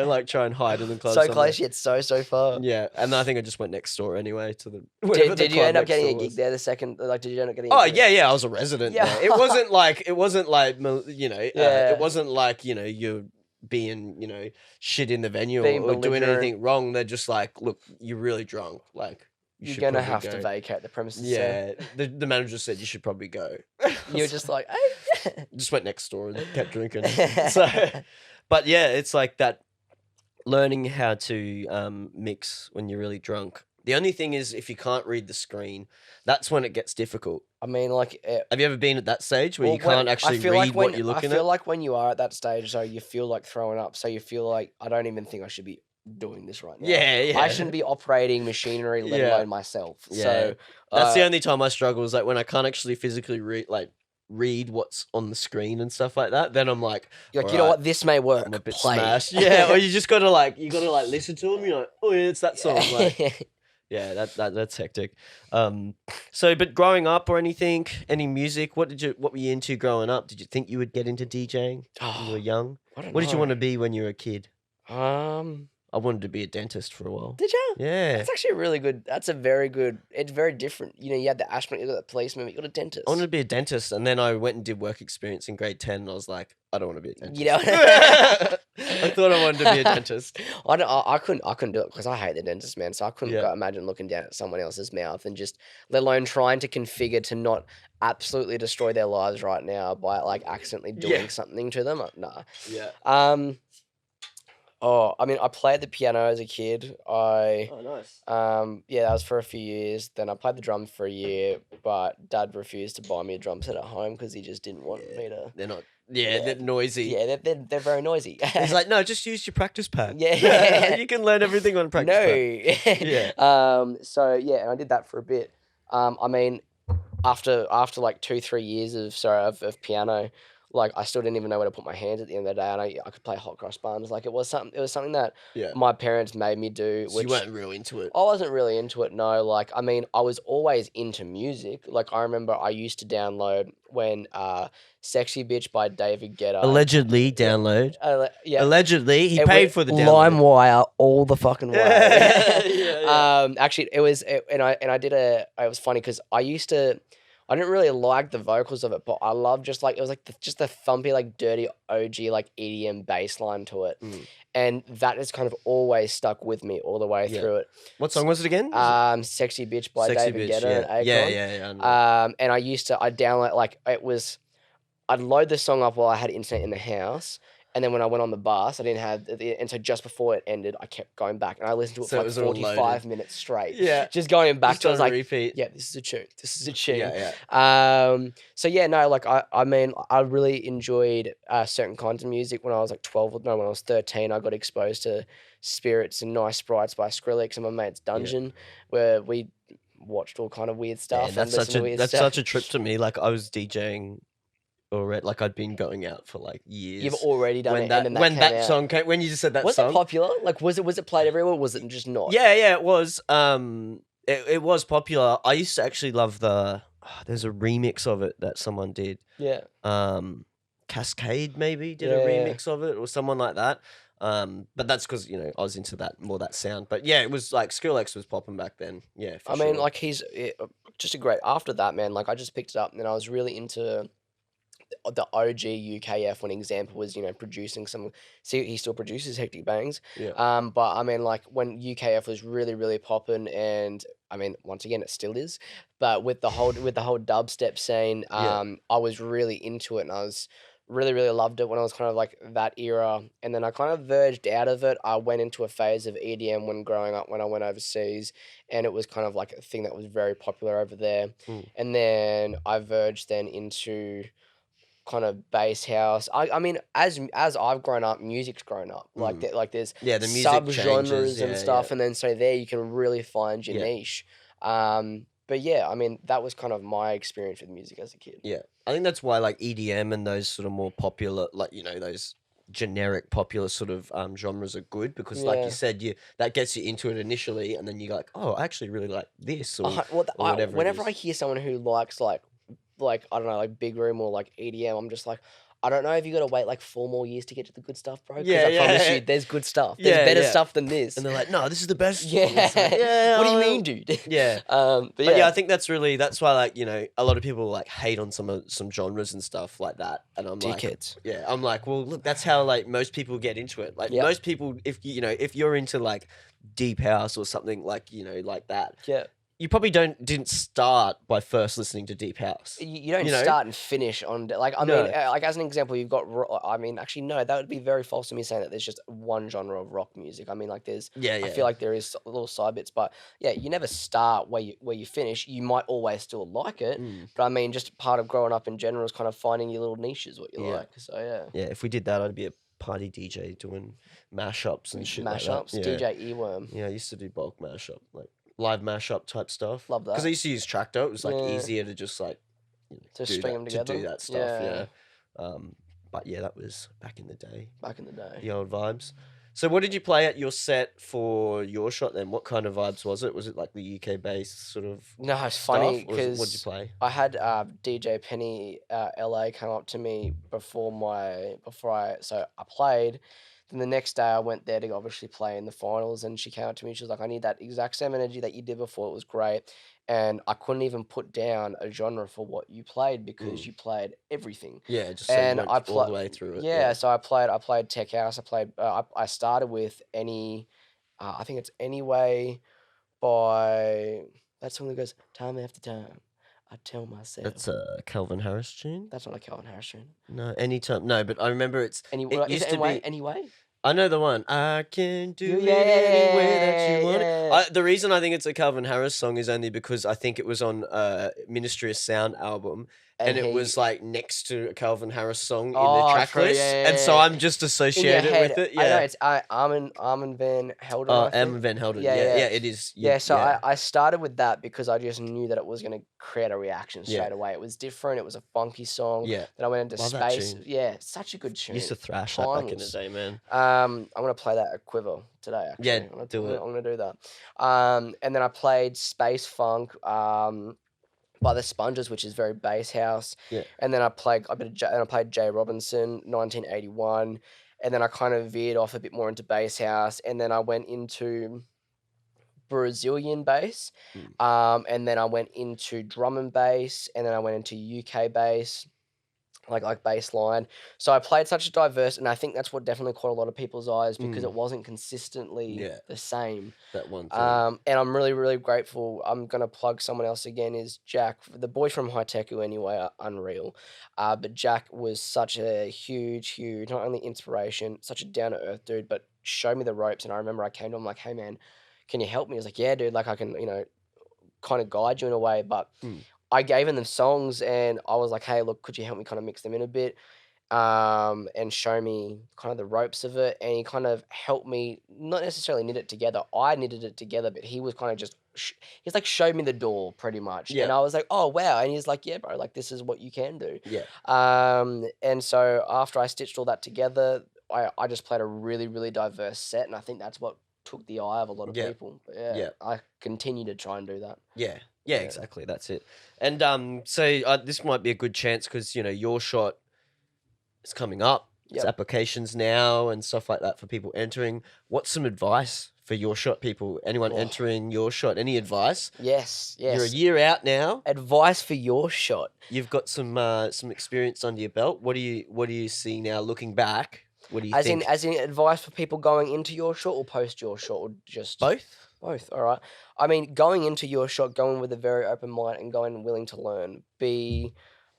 like try and hide in the club.
So close yet so far.
Yeah, and I think I just went next door anyway to the.
Did you end up getting a gig there the second? Like, did you end up getting?
I was a resident. Yeah, there. It wasn't like it wasn't like you're being shit in the venue or doing anything wrong. They're just like, look, you're really drunk, like.
You're going to have to vacate the premises.
Yeah, the manager said you should probably go.
You're just like, hey.
Just went next door and kept drinking. But yeah, it's like that learning how to mix when you're really drunk. The only thing is, if you can't read the screen, that's when it gets difficult.
I mean, like...
have you ever been at that stage where you can't actually read what you're looking at?
I feel like when you are at that stage, so you feel like throwing up, so you feel like, I don't even think I should be doing this right now.
Yeah.
I shouldn't be operating machinery, let alone myself. Yeah. So
that's the only time I struggle, is like when I can't actually physically read what's on the screen and stuff like that. Then I'm like,
you know what, this may work.
I'm a bit smashed. Yeah, or you just gotta listen to them. You're like, oh yeah, it's that song. Like, yeah, that's hectic. But growing up or anything, any music, what were you into growing up? Did you think you would get into DJing when you were young? What did you want to be when you were a kid? I wanted to be a dentist for a while.
Did you?
Yeah.
That's actually really good. That's a very good. It's very different. You had the astronaut, you got the policeman, you got a dentist.
I wanted to be a dentist, and then I went and did work experience in grade 10, and I was like, I don't want to be a dentist. I thought I wanted to be a dentist.
I couldn't do it because I hate the dentist, man. So I couldn't imagine looking down at someone else's mouth and just, let alone trying to configure to not absolutely destroy their lives right now by like accidentally doing something to them. Nah.
Yeah.
I mean, I played the piano as a kid.
Oh, nice.
That was for a few years. Then I played the drums for a year, but Dad refused to buy me a drum set at home because he just didn't want me to.
They're not. Yeah, they're noisy.
Yeah, they're very noisy.
He's like, no, just use your practice pad.
Yeah.
You can learn everything on practice pad.
Yeah. And I did that for a bit. I mean, after like 2-3 years of piano, like I still didn't even know where to put my hands at the end of the day, and I could play hot cross buns. Like it was something that
Yeah.
my parents made me do.
So
Which
you weren't real into it.
I wasn't really into it. No, like I mean, I was always into music. Like I remember I used to download when "Sexy Bitch" by David Guetta.
Allegedly download.
Yeah.
Allegedly, he paid for the download.
LimeWire all the fucking way.
Yeah.
Actually, it was, and I did it was funny because I didn't really like the vocals of it, but I loved just like, it was like just the thumpy, like dirty OG, like EDM bass line to it. And that has kind of always stuck with me all the way through it.
What song was it again?
Sexy Bitch by
Sexy
David
Bitch,
Guetta and Akon.
Yeah.
And I download, like, I'd load the song up while I had internet in the house. And then when I went on the bus, I didn't have, and so just before it ended, I kept going back, and I listened to it for like 45 minutes straight.
Yeah,
just going back
just
to, I was like,
repeat.
yeah, this is a tune. This is a tune.
Yeah.
So yeah, no, like I mean, I really enjoyed certain kinds of music when I was like 12. No, when I was 13, I got exposed to Spirits and Nice Sprites by Skrillex and my mate's Dungeon, where we watched all kind of weird stuff.
Yeah, that's such a trip to me. Like I was DJing. Already, like I'd been going out for like years.
You've already done
it. When that song came, when you just said that
song. Was it popular? Like, was it played everywhere? Or was it just not?
Yeah, it was. It was popular. I used to actually love there's a remix of it that someone did.
Yeah.
Cascade maybe did a remix of it, or someone like that. But that's because I was into that sound. But yeah, it was like Skrillex was popping back then. Yeah,
I mean, like he's just a great. After that, man, like I just picked it up, and then I was really into the OG UKF when Example was, producing some. See, he still produces Hectic Bangs.
Yeah.
But I mean, like when UKF was really, really popping, and I mean, once again, it still is. But with the whole dubstep scene, I was really into it, and I was really, really loved it when I was kind of like that era. And then I kind of verged out of it. I went into a phase of EDM when growing up, when I went overseas, and it was kind of like a thing that was very popular over there. And then I verged then into kind of bass house. I mean, as I've grown up, music's grown up. Like there's
the music
sub-genres and stuff, and then so there you can really find your niche. But yeah, I mean, that was kind of my experience with music as a kid.
Yeah, I think that's why like EDM and those sort of more popular, like those generic popular sort of genres are good, because like you said, that gets you into it initially, and then you're like, oh, I actually really like this or whatever.
Whenever I hear someone who likes like I don't know, like Big Room or like EDM, I'm just like, I don't know if you got to wait like 4 more years to get to the good stuff, bro. Because I promise you, there's good stuff. There's better stuff than this.
And they're like, no, this is the best.
Like, what do you mean, dude?
Yeah. But yeah, I think that's why like a lot of people like hate on some genres and stuff like that, and I'm
Dickheads.
like, I'm like, well, look, that's how like most people get into it. Like most people, if you're into like deep house or something like like that, you probably didn't start by first listening to deep house.
You don't start and finish on like I mean like as an example, you've got I mean actually no, that would be very false to me saying that there's just one genre of rock music. I mean like there's I feel like there is little side bits, but you never start where you finish. You might always still like it, but I mean just part of growing up in general is kind of finding your little niches what you like. So
yeah, if we did that, I'd be a party DJ doing mashups and shit like that.
DJ Earworm.
Yeah, I used to do bulk mashup, like live mashup type stuff.
Love that.
Because I used to use Tractor. It was like easier to just like
string them together.
To do that stuff. But yeah, that was back in the day. The old vibes. So what did you play at your set for YourShot then? What kind of vibes was it? Was it like the UK based sort of
No, it's funny
because what did you play?
I had DJ Penny LA come up to me so I played. Then the next day I went there to obviously play in the finals, and she came up to me. She was like, I need that exact same energy that you did before. It was great. And I couldn't even put down a genre for what you played because you played everything.
Yeah, just and I all the way through it.
Yeah, so I played Tech House. I started with I think it's Anyway by that song that goes, time after time, I tell myself.
That's a Calvin Harris tune?
That's not a Calvin Harris tune.
No, Anytime. No, but I remember it used to be...
Anyway?
I know the one. I can do it any way that you want it. The reason I think it's a Calvin Harris song is only because I think it was on Ministry of Sound album, and it was like next to a Calvin Harris song in the track list, and so I'm just associated with it. Yeah,
I know it's Armin van Helden.
Armin van Helden. Yeah, it is.
So I started with that because I just knew that it was going to create a reaction straight away. It was different. It was a funky song.
Yeah.
Then I went into Space. Yeah, such a good tune.
Used to thrash that back in the day, man.
I'm gonna play that at Quiver today. Actually.
Yeah,
I'm gonna do that. And then I played Space Funk. By the Sponges, which is very bass house.
Yeah.
And then I played Jay Robinson, 1981. And then I kind of veered off a bit more into bass house. And then I went into Brazilian bass. And then I went into drum and bass. And then I went into UK bass. Like bass line. So I played such a diverse, and I think that's what definitely caught a lot of people's eyes because it wasn't consistently the same.
That one thing.
And I'm really, really grateful. I'm going to plug someone else again, is Jack, the boy from Haiteku anyway, unreal. But Jack was such a huge, not only inspiration, such a down-to-earth dude, but showed me the ropes. And I remember I came to him like, hey man, can you help me? He was like, yeah, dude, like I can, kind of guide you in a way, but I gave him the songs and I was like, hey, look, could you help me kind of mix them in a bit and show me kind of the ropes of it? And he kind of helped me, not necessarily knit it together. I knitted it together, but he was kind of just, he's like, showed me the door pretty much. Yeah. And I was like, oh, wow. And he's like, yeah, bro, like this is what you can do.
Yeah.
And so after I stitched all that together, I just played a really, really diverse set. And I think that's what took the eye of a lot of people. But I continue to try and do that.
Yeah, exactly. That's it. And so this might be a good chance because, YourShot is coming up. It's applications now and stuff like that for people entering. What's some advice for YourShot people? Anyone entering YourShot? Any advice?
Yes.
You're a year out now.
Advice for YourShot.
You've got some experience under your belt. What do you see now looking back? What do you think?
As in advice for people going into YourShot or post YourShot or just
both?
Both, all right. I mean, going into YourShot, going with a very open mind and going willing to learn. Be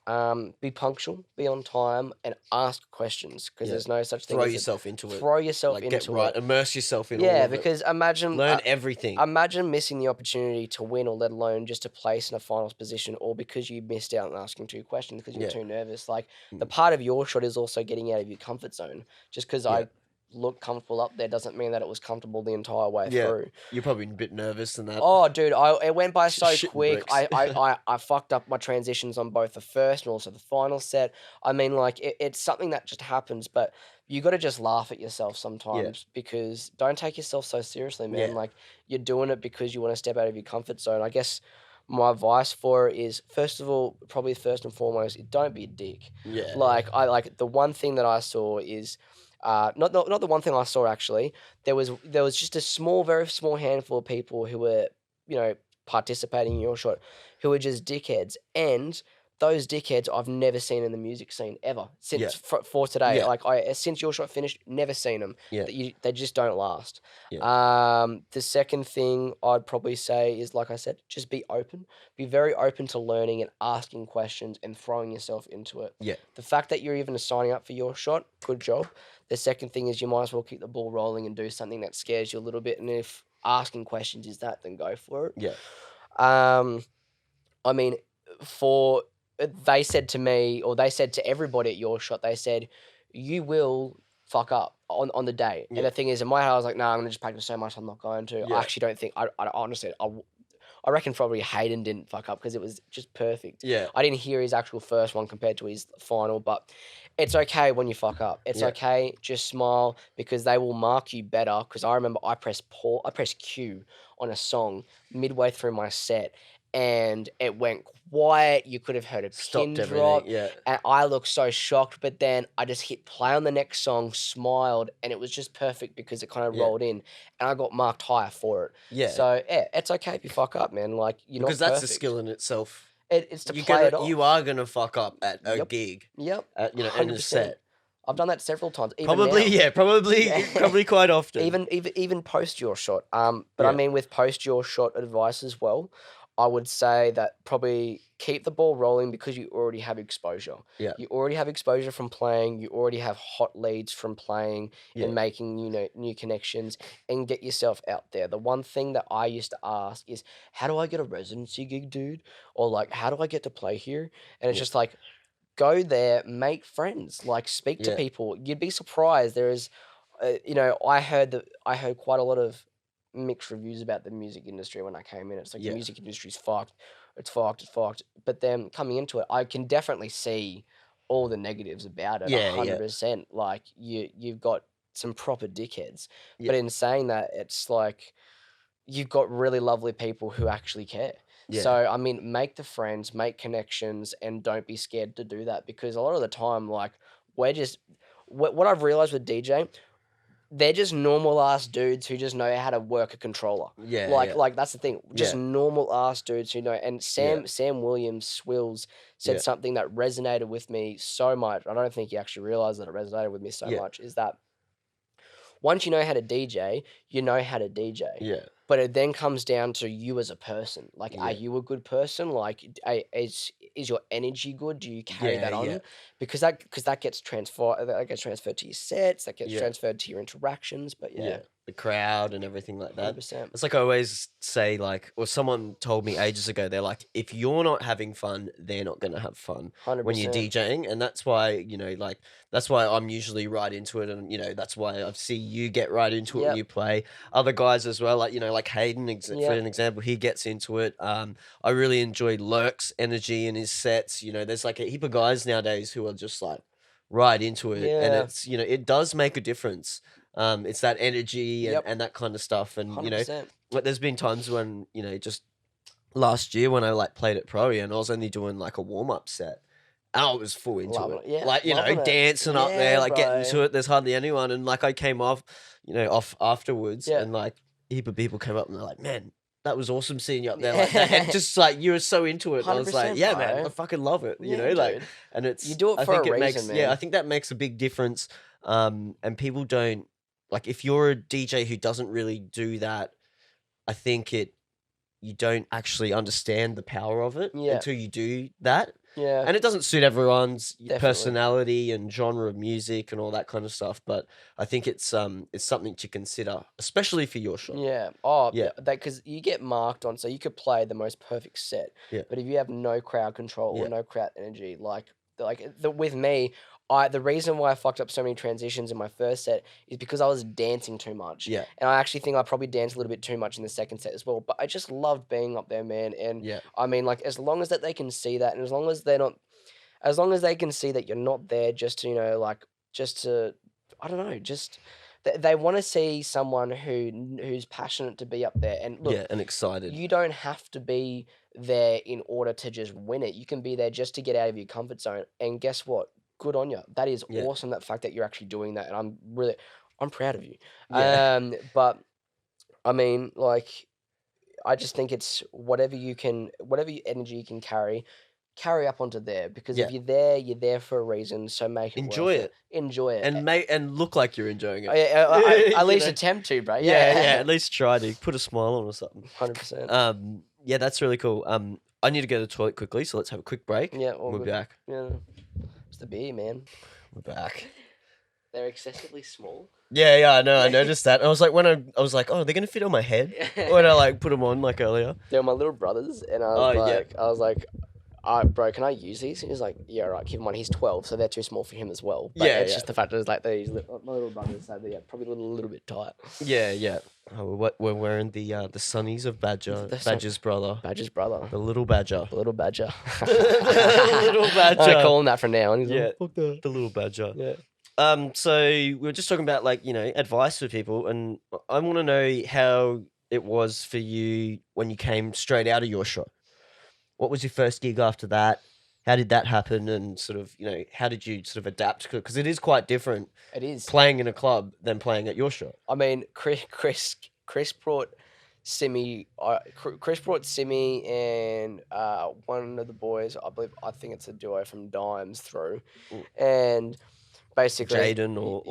punctual, be on time, and ask questions because there's no such thing.
Throw yourself into it.
Throw yourself into
get right.
it.
Immerse yourself in all of it.
Yeah, because imagine
learn everything.
Imagine missing the opportunity to win, or let alone just to place in a finals position, or because you missed out on asking 2 questions because you were too nervous. Like the part of YourShot is also getting out of your comfort zone. Just because I look comfortable up there doesn't mean that it was comfortable the entire way through.
You're probably a bit nervous than that.
Oh, dude, it went by so quick. I fucked up my transitions on both the first and also the final set. I mean, like, it's something that just happens, but you got to just laugh at yourself sometimes because don't take yourself so seriously, man.
Yeah.
Like, you're doing it because you want to step out of your comfort zone. I guess my advice for it is, first of all, probably first and foremost, don't be a dick.
Yeah.
Like the one thing that I saw is... not the one thing I saw actually. There was just a very small handful of people who were, participating in YourShot, who were just dickheads, and those dickheads I've never seen in the music scene ever since for today.
Yeah.
Like since YourShot finished, never seen them.
Yeah.
They just don't last.
Yeah.
The second thing I'd probably say is, like I said, just be open. Be very open to learning and asking questions and throwing yourself into it.
Yeah.
The fact that you're even signing up for YourShot, good job. The second thing is you might as well keep the ball rolling and do something that scares you a little bit. And if asking questions is that, then go for it.
Yeah.
I mean, they said to me, or they said to everybody at YourShot, they said, you will fuck up on the day.
Yeah.
And the thing is, in my head, I was like, nah, I'm going to just practice so much, I'm not going to.
Yeah.
I actually don't think, I honestly, I reckon probably Hayden didn't fuck up because it was just perfect.
Yeah.
I didn't hear his actual first one compared to his final, but it's okay when you fuck up. It's okay. Just smile because they will mark you better. Because I remember I pressed Q on a song midway through my set and it went quiet. You could have heard a pin drop.
Yeah.
And I looked so shocked, but then I just hit play on the next song, smiled, and it was just perfect because it kind of rolled in and I got marked higigher for it.
Yeah.
So, it's okay if you fuck up, man. Like, you're
because
not
that's
perfect.
a skill in itself.
It's to play it off.
You are going to fuck up at a gig.
Yep.
In a set.
I've done that several times.
Probably quite often.
Even post YourShot. But I mean, with post YourShot advice as well, I would say that probably keep the ball rolling because you already have exposure.
Yeah.
You already have exposure from playing. You already have hot leads from playing and making, new connections, and get yourself out there. The one thing that I used to ask is, how do I get a residency gig, dude? Or like, how do I get to play here? And it's just like, go there, make friends, like speak to people. You'd be surprised. There is, I heard quite a lot of mixed reviews about the music industry when I came in. It's like the music industry's fucked. It's fucked. It's fucked. But then coming into it, I can definitely see all the negatives about it.
Yeah,
100%. Like you've got some proper dickheads. But in saying that, it's like you've got really lovely people who actually care.
Yeah.
So, I mean, make the friends, make connections, and don't be scared to do that, because a lot of the time, like, we're just, what I've realized with DJ, they're just normal ass dudes who just know how to work a controller.
Yeah,
Like that's the thing. Just normal ass dudes who know. And Sam Williams Swills said something that resonated with me so much. I don't think he actually realized that it resonated with me so much. Is that once you know how to DJ, you know how to DJ.
Yeah.
But it then comes down to you as a person. Like, are you a good person? Like, is your energy good? Do you carry that on?
Yeah.
Because that gets transferred. That gets transferred to your sets. That gets transferred to your interactions. But
the crowd and everything like that.
100%.
It's like I always say, like, or someone told me ages ago, they're like, if you're not having fun, they're not going to have fun
100%.
when you're DJing. And that's why, that's why I'm usually right into it. And, that's why I see you get right into it when you play. Other guys as well, like, like Hayden, for an example, he gets into it. I really enjoy Lurk's energy in his sets. There's like a heap of guys nowadays who are just like right into it. And it's, it does make a difference. It's that energy and that kind of stuff. And,
100%.
like there's been times when, just last year when I like played at Pro and I was only doing like a warm-up set. And I was full into it.
Yeah,
like, dancing up there, like getting to it. There's hardly anyone. And like I came off afterwards and like a heap of people came up and they're like, man, that was awesome seeing you up there like that. And just like you were so into it. I was like, yeah, man, I fucking love it. Like, and it's
you do it for a reason, man.
Yeah, I think that makes a big difference. And people don't like if you're a DJ who doesn't really do that, I think you don't actually understand the power of it until you do that.
Yeah.
And it doesn't suit everyone's personality and genre of music and all that kind of stuff. But I think it's something to consider, especially for YourShot.
Yeah. Oh, yeah. Because you get marked on, so you could play the most perfect set.
Yeah.
But if you have no crowd control or no crowd energy, with me, the reason why I fucked up so many transitions in my first set is because I was dancing too much.
Yeah.
And I actually think I probably danced a little bit too much in the second set as well. But I just loved being up there, man. And I mean, like, as long as that they can see that, and as long as they can see that you're not there just to, I don't know, just they want to see someone who's passionate to be up there. And look,
and excited.
You don't have to be there in order to just win it. You can be there just to get out of your comfort zone. And guess what? Good on you. That is awesome. That fact that you're actually doing that, and I'm proud of you.
Yeah.
But I mean, like, I just think it's whatever energy you can carry up onto there, because if you're there for a reason. So make it
enjoy
worth it. Enjoy it,
and look like you're enjoying it.
At least attempt to, bro.
Yeah. At least try to put a smile on or something.
100%.
Yeah, that's really cool. I need to go to the toilet quickly, so let's have a quick break.
Yeah,
we'll be back.
Yeah. It's the beer, man.
We're back.
They're excessively small.
Yeah, I know. I noticed that. I was like, I was like, oh, they're gonna fit on my head when I like put them on like earlier.
They're my little brothers, and I was like, bro, can I use these? And he's like, yeah, right. Keep in mind, he's 12, so they're too small for him as well. But it's just the fact that it's like my little brothers, so they're probably a little bit tight.
Yeah. Oh, we're wearing the sunnies of Badger. Badger's brother.
Badger's brother.
The little Badger.
The little Badger.
Little Badger.
I call him that from now on.
Yeah, the little Badger.
Yeah.
So we were just talking about like, advice for people, and I want to know how it was for you when you came straight out of YourShot. What was your first gig after that? How did that happen? And sort of, how did you sort of adapt? Because it is quite different.
It is.
Playing in a club than playing at YourShot.
I mean, Chris brought Simi. Chris brought Simi and one of the boys. I think it's a duo from Dimes through, and basically
Jaden or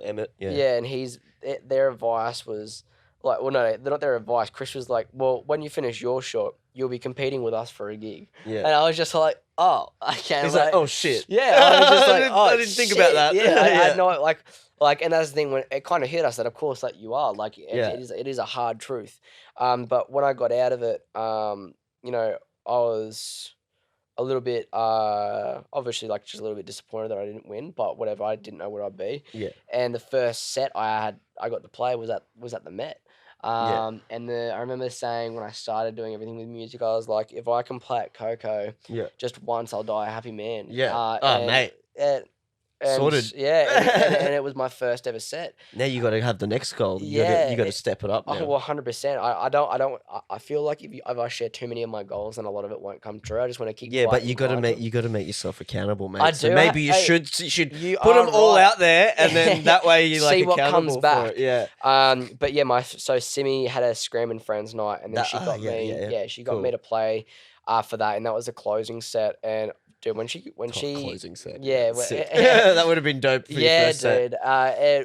Emmett.
Yeah, and their advice was like, well, no, they're not their advice. Chris was like, well, when you finish your shot, you'll be competing with us for a gig.
Yeah.
And I was just like, oh, okay.
He's like, oh shit.
Yeah, I was just like,
I didn't think about that.
Yeah, I had no, like, and that's the thing, when it kind of hit us that, of course, like, you are, like, it is a hard truth. But when I got out of it, you know, I was a little bit, obviously, like, just a little bit disappointed that I didn't win, but whatever, I didn't know where I'd be.
Yeah.
And the first set I got to play was at the Met. And I remember saying, when I started doing everything with music, I was like, if I can play at Coco, just once, I'll die a happy man.
Yeah.
Mate.
Sorted.
Yeah, and it was my first ever set.
Now you got to have the next goal. You got to step it up now.
100%. I feel like if I share too many of my goals, then a lot of it won't come true. I just want to keep.
Yeah, but you got to make yourself accountable, mate.
I
so
do.
maybe you should put them all out there, and then that way you like
see what
accountable
comes back.
for it. Yeah.
But yeah, so Simi had a Screaming Friends night, and then she got me. Yeah, she got me to play, for that, and that was the closing set. And dude, when she
closing set.
Yeah,
that would have been dope for your first set.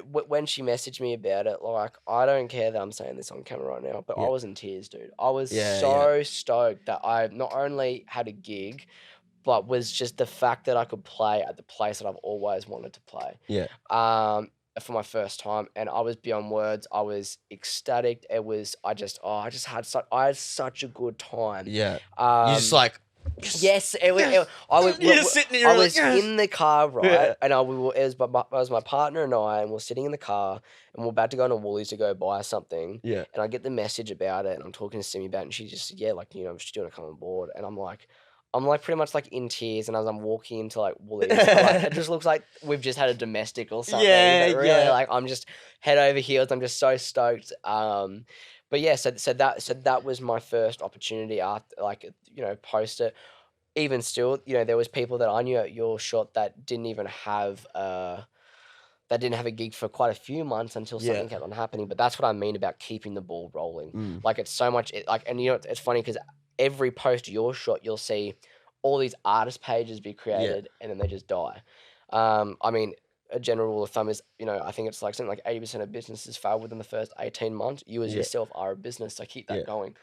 When she messaged me about it, like, I don't care that I'm saying this on camera right now, but I was in tears, dude. I was so stoked that I not only had a gig, but was just the fact that I could play at the place that I've always wanted to play.
Yeah.
For my first time, and I was beyond words. I was ecstatic. It was I had such a good time.
Yeah. You just like.
Yes, I was.
You're just sitting there.
I was in the car, right, and it was my partner and I, and we're sitting in the car, and we're about to go to Woolies to go buy something.
Yeah.
And I get the message about it, and I'm talking to Simi about it, and she just like, you know, she's doing to come on board, and I'm like pretty much like in tears, and as I'm walking into like Woolies, it just looks like we've just had a domestic or something.
Yeah,
but really, like, I'm just head over heels. I'm just so stoked. But yeah, so that was my first opportunity after, like, you know, post it. Even still, you know, there was people that I knew at YourShot that didn't even have a gig for quite a few months until something kept on happening. But that's what I mean about keeping the ball rolling. Like, it's so much, and you know, it's funny because every post YourShot, you'll see all these artist pages be created, and then they just die. I mean, a general rule of thumb is, you know, I think it's like something like 80% of businesses fail within the first 18 months. You as yourself are a business, so keep that going.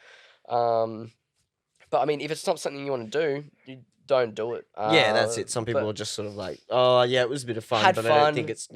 But I mean, if it's not something you want to do, you don't do it.
Yeah, that's it. Some people are just sort of like, oh yeah, it was a bit of fun, but I don't think it's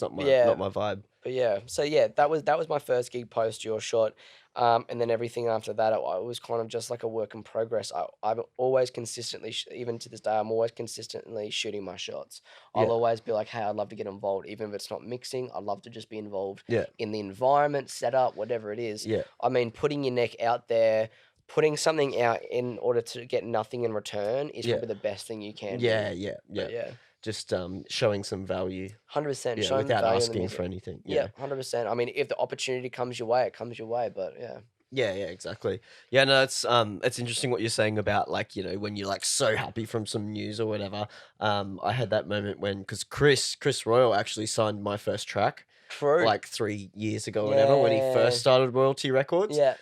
not my vibe.
But yeah, so yeah, that was my first gig post YourShot. And then everything after that, it was kind of just like a work in progress. I'm always consistently, even to this day, I'm always consistently shooting my shots. I'll always be like, hey, I'd love to get involved. Even if it's not mixing, I'd love to just be involved in the environment, setup, whatever it is.
Yeah.
I mean, putting your neck out there, putting something out in order to get nothing in return is probably the best thing you can do.
Yeah. Just showing some value.
100%.
Without asking for anything.
Yeah, 100%. I mean, if the opportunity comes your way, it comes your way. But yeah.
Yeah, exactly. Yeah, no, it's interesting what you're saying about, like, you know, when you're like so happy from some news or whatever. I had that moment because Chris Royal actually signed my first track.
True.
Like 3 years ago or whatever, when he first started Royalty Records.
Yeah.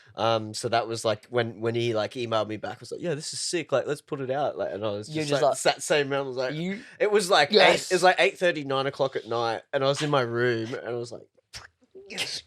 So that was like when he like emailed me back, I was like, yeah, this is sick. Like, let's put it out. Like, and I was just like that same round. I was like, it was like it was like 8:30, 9 o'clock at night, and I was in my room, and I was like, yes.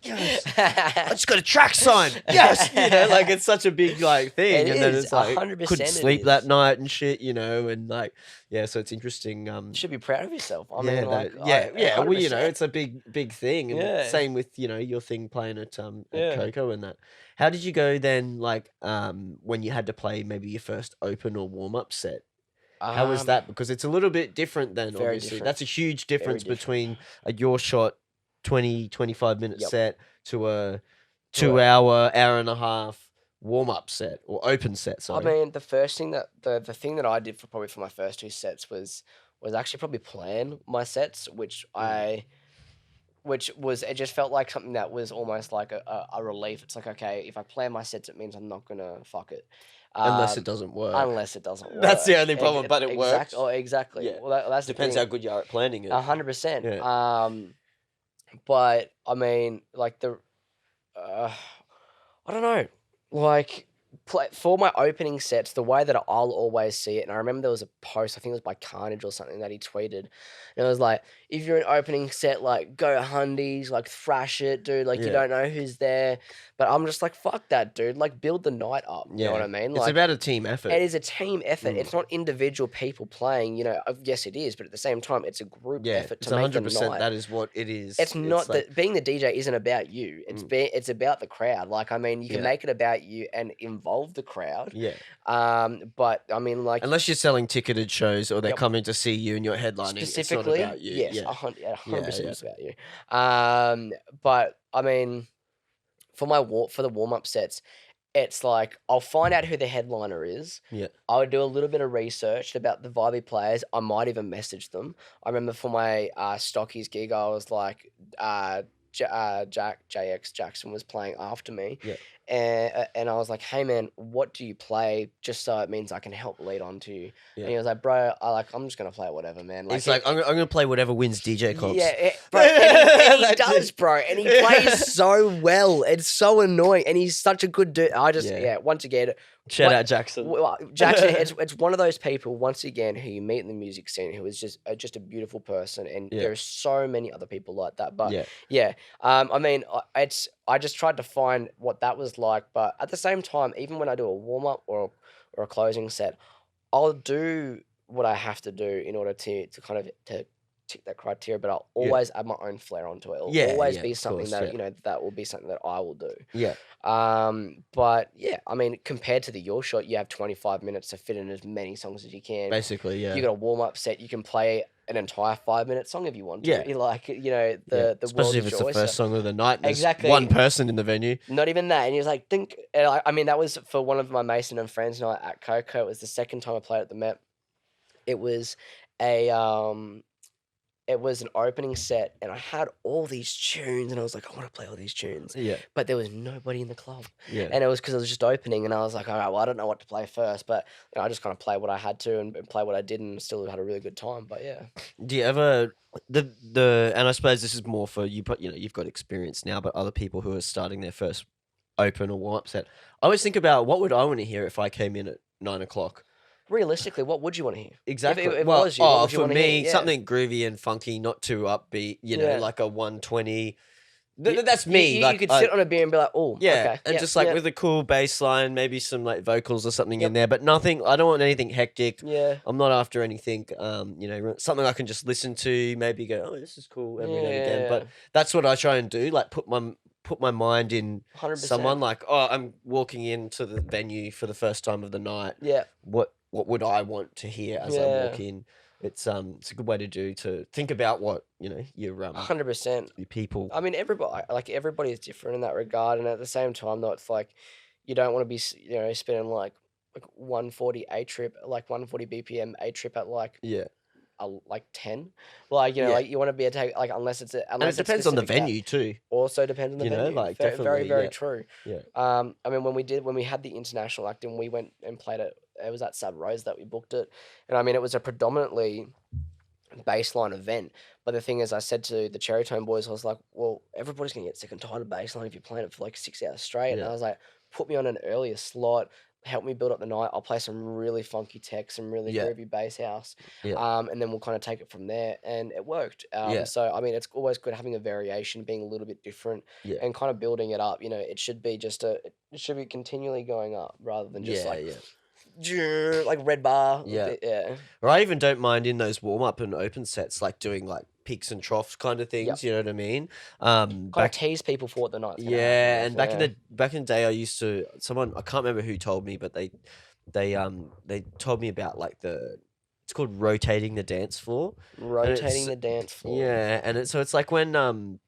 I just got a track signed. Yes. You know, like, it's such a big like thing. And then it's like
100%
couldn't sleep that night and shit, you know, and like, yeah, so it's interesting.
You should be proud of yourself. I
mean,
like,
well, you know, it's a big thing. And same with, you know, your thing playing at Coco and that. How did you go then, like, when you had to play maybe your first open or warm-up set? How was that? Because it's a little bit different then, obviously.
Different.
That's a huge difference between a YourShot 20-25 minute set to a 2 hour and a half warm-up set or open set. Sorry.
I mean, the first thing that the thing that I did for my first two sets was actually probably plan my sets, which was, it just felt like something that was almost like a relief. It's like, okay, if I plan my sets, it means I'm not gonna fuck it.
Unless it doesn't work.
That's
the only problem, but it works.
Oh, exactly.
Yeah.
Well, that's
depends how good you are at planning it.
100%. But I mean, like I don't know, like for my opening sets, the way that I'll always see it, and I remember there was a post, I think it was by Carnage or something that he tweeted, and it was like, if you're an opening set, like go Hundies, like thrash it, dude. Like you don't know who's there, but I'm just like, fuck that, dude. Like build the night up. You know what I mean?
It's
like,
about a team effort.
It is a team effort. It's not individual people playing. You know, yes, it is, but at the same time, it's a group effort to make the night.
That is what it is.
It's not that being the DJ isn't about you. It's about the crowd. Like, I mean, you can make it about you and involve the crowd.
Yeah.
But I mean, like,
unless you're selling ticketed shows or they're coming to see you and you're headlining,
specifically,
it's not about you.
Yes, 100% it's about you. But I mean, for the warm up sets, it's like I'll find out who the headliner is.
Yeah.
I would do a little bit of research about the vibey players. I might even message them. I remember for my Stockies gig, I was like, JX Jackson was playing after me.
Yeah.
And I was like, hey man, what do you play? Just so it means I can help lead on to you.
Yeah.
And he was like, bro, I'm just gonna play whatever, man. Like,
he's like, I'm gonna play whatever wins DJ comps.
Yeah, bro, and he does, bro, and he plays so well. It's so annoying, and he's such a good dude. Once again,
shout out Jackson.
Jackson, it's one of those people once again who you meet in the music scene who is just a beautiful person, and there's so many other people like that. But I mean, I just tried to find what that was like, but at the same time, even when I do a warm up or a closing set, I'll do what I have to do in order to kind of to tick that criteria, but I'll always add my own flair onto it. It'll always be something that that will be something that I will do.
Yeah.
But yeah, I mean, compared to the YourShot, you have 25 minutes to fit in as many songs as you can.
Basically, yeah.
You got a warm up set, you can play an entire 5-minute song if you want to.
Yeah.
Like, you know, the
especially if it's the first song of the night. And
exactly.
There's one person in the venue.
Not even that. And he was like, I mean, that was for one of my Mason and Friends night at Coco. It was the second time I played at the Met. It was an opening set, and I had all these tunes, and I was like, I want to play all these tunes.
Yeah.
But there was nobody in the club.
Yeah.
And it was because I was just opening, and I was like, all right, well, I don't know what to play first, but I just kind of played what I had to and play what I did, and still had a really good time. But yeah.
Do you ever and I suppose this is more for you, but you've got experience now, but other people who are starting their first open or warm up set, I always think about what would I want to hear if I came in at 9 o'clock.
Realistically, what would you want to hear?
Exactly.
If it was you, what would you
for
want to
me,
hear?
something groovy and funky, not too upbeat. Like a 120. That's me.
You could sit on a beer and be like, oh, okay.
And just like with a cool bass line, maybe some like vocals or something in there, but nothing. I don't want anything hectic.
Yeah.
I'm not after anything. Something I can just listen to. Maybe go, oh, this is cool every now and again. But that's what I try and do. Like put my mind in
100%.
someone. Like, oh, I'm walking into the venue for the first time of the night.
Yeah.
What would I want to hear as I walk in? It's a good way to think about what your
100%.
your people.
I mean, everybody is different in that regard, and at the same time, though, it's like you don't want to be spinning like 140 A trip, like 140 BPM A trip at like 10. Like like you want to be able to like unless it
depends on the venue too.
Also depends on the venue.
Like
very very true.
Yeah.
I mean, when we had the international act and we went and played it was at Sub Rose that we booked it, and I mean it was a predominantly baseline event. But the thing is, I said to the Cherry Tone boys, I was like, well, everybody's gonna get sick and tired of baseline if you're playing it for like 6 hours straight. And I was like, put me on an earlier slot. Help me build up the night. I'll play some really funky tech, some really groovy bass house, and then we'll kind of take it from there. And it worked. So I mean, it's always good having a variation, being a little bit different, and kind of building it up. It should be it should be continually going up rather than just like red bar.
Or I even don't mind in those warm up and open sets, like doing like peaks and troughs kind of things. You know what I mean?
Kind of tease people for what the night's gonna happen.
And back in the day, I used to I can't remember who told me, but they told me about like it's called rotating the dance floor.
Rotating the dance floor.
Yeah, and it's like when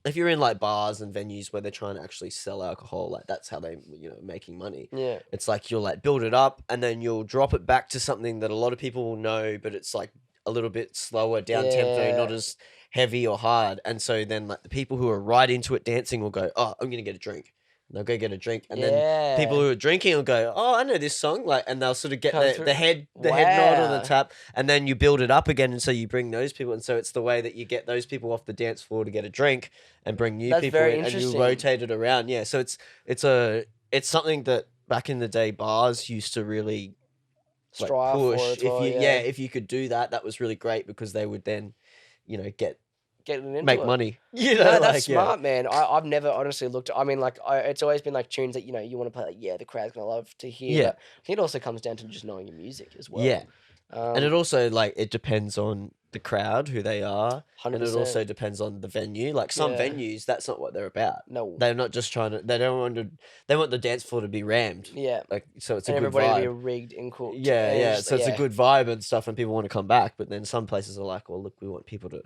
if you're in like bars and venues where they're trying to actually sell alcohol, like that's how they making money.
Yeah.
It's like you'll like build it up and then you'll drop it back to something that a lot of people will know, but it's like a little bit slower, down tempo, not as heavy or hard. And so then like the people who are right into it dancing will go, oh, I'm gonna get a drink. And they'll go get a drink, and then people who are drinking will go, oh, I know this song, like, and they'll sort of get the head nod on the tap, and then you build it up again, and so you bring those people, and so it's the way that you get those people off the dance floor to get a drink and bring new people in, and you rotate it around. Yeah, so it's something that back in the day, bars used to really
strive
push.
for it.
If
Well,
you if you could do that, that was really great because they would then,
getting into
make
it.
money.
No, that's smart, man. I've never honestly looked. I mean, like, it's always been like tunes that you want to play. Like, yeah, the crowd's gonna love to hear.
Yeah.
But I think it also comes down to just knowing your music as well.
Yeah. And it also it depends on the crowd, who they are,
100%.
and it also depends on the venue. Like some venues, that's not what they're about.
No,
They're not just trying to. They don't want to. They want the dance floor to be rammed.
yeah,
Like so, it's
and
a good
everybody to
vibe.
be rigged and cooked.
Yeah,
and
yeah.
just-
So it's a good vibe and stuff, and people want to come back. But then some places are like, well, look, we want people to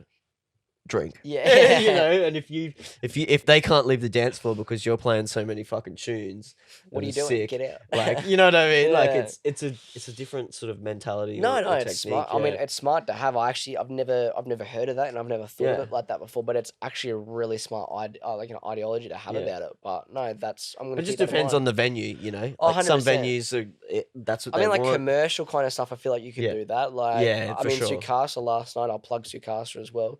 drink.
Yeah.
You know, and if they can't leave the dance floor because you're playing so many fucking tunes,
What are you
and
doing?
sick,
Get out.
like, you know what I mean? Like
Yeah.
it's a different sort of mentality.
No,
or
it's smart.
technique,
I mean, it's smart to have. I've never heard of that, and I've never thought of
Yeah.
it like that before. But it's actually a really smart ideology to have
Yeah.
about it. But no, I'm gonna.
It just depends on the venue, you know.
Oh,
Like some
100%.
venues that's what
I
they
mean, like
want.
commercial kind of stuff. I feel like you could
Yeah.
do that. Like,
Yeah,
I
for
mean,
sure.
Sukasa last night. I'll plug Sukasa as well.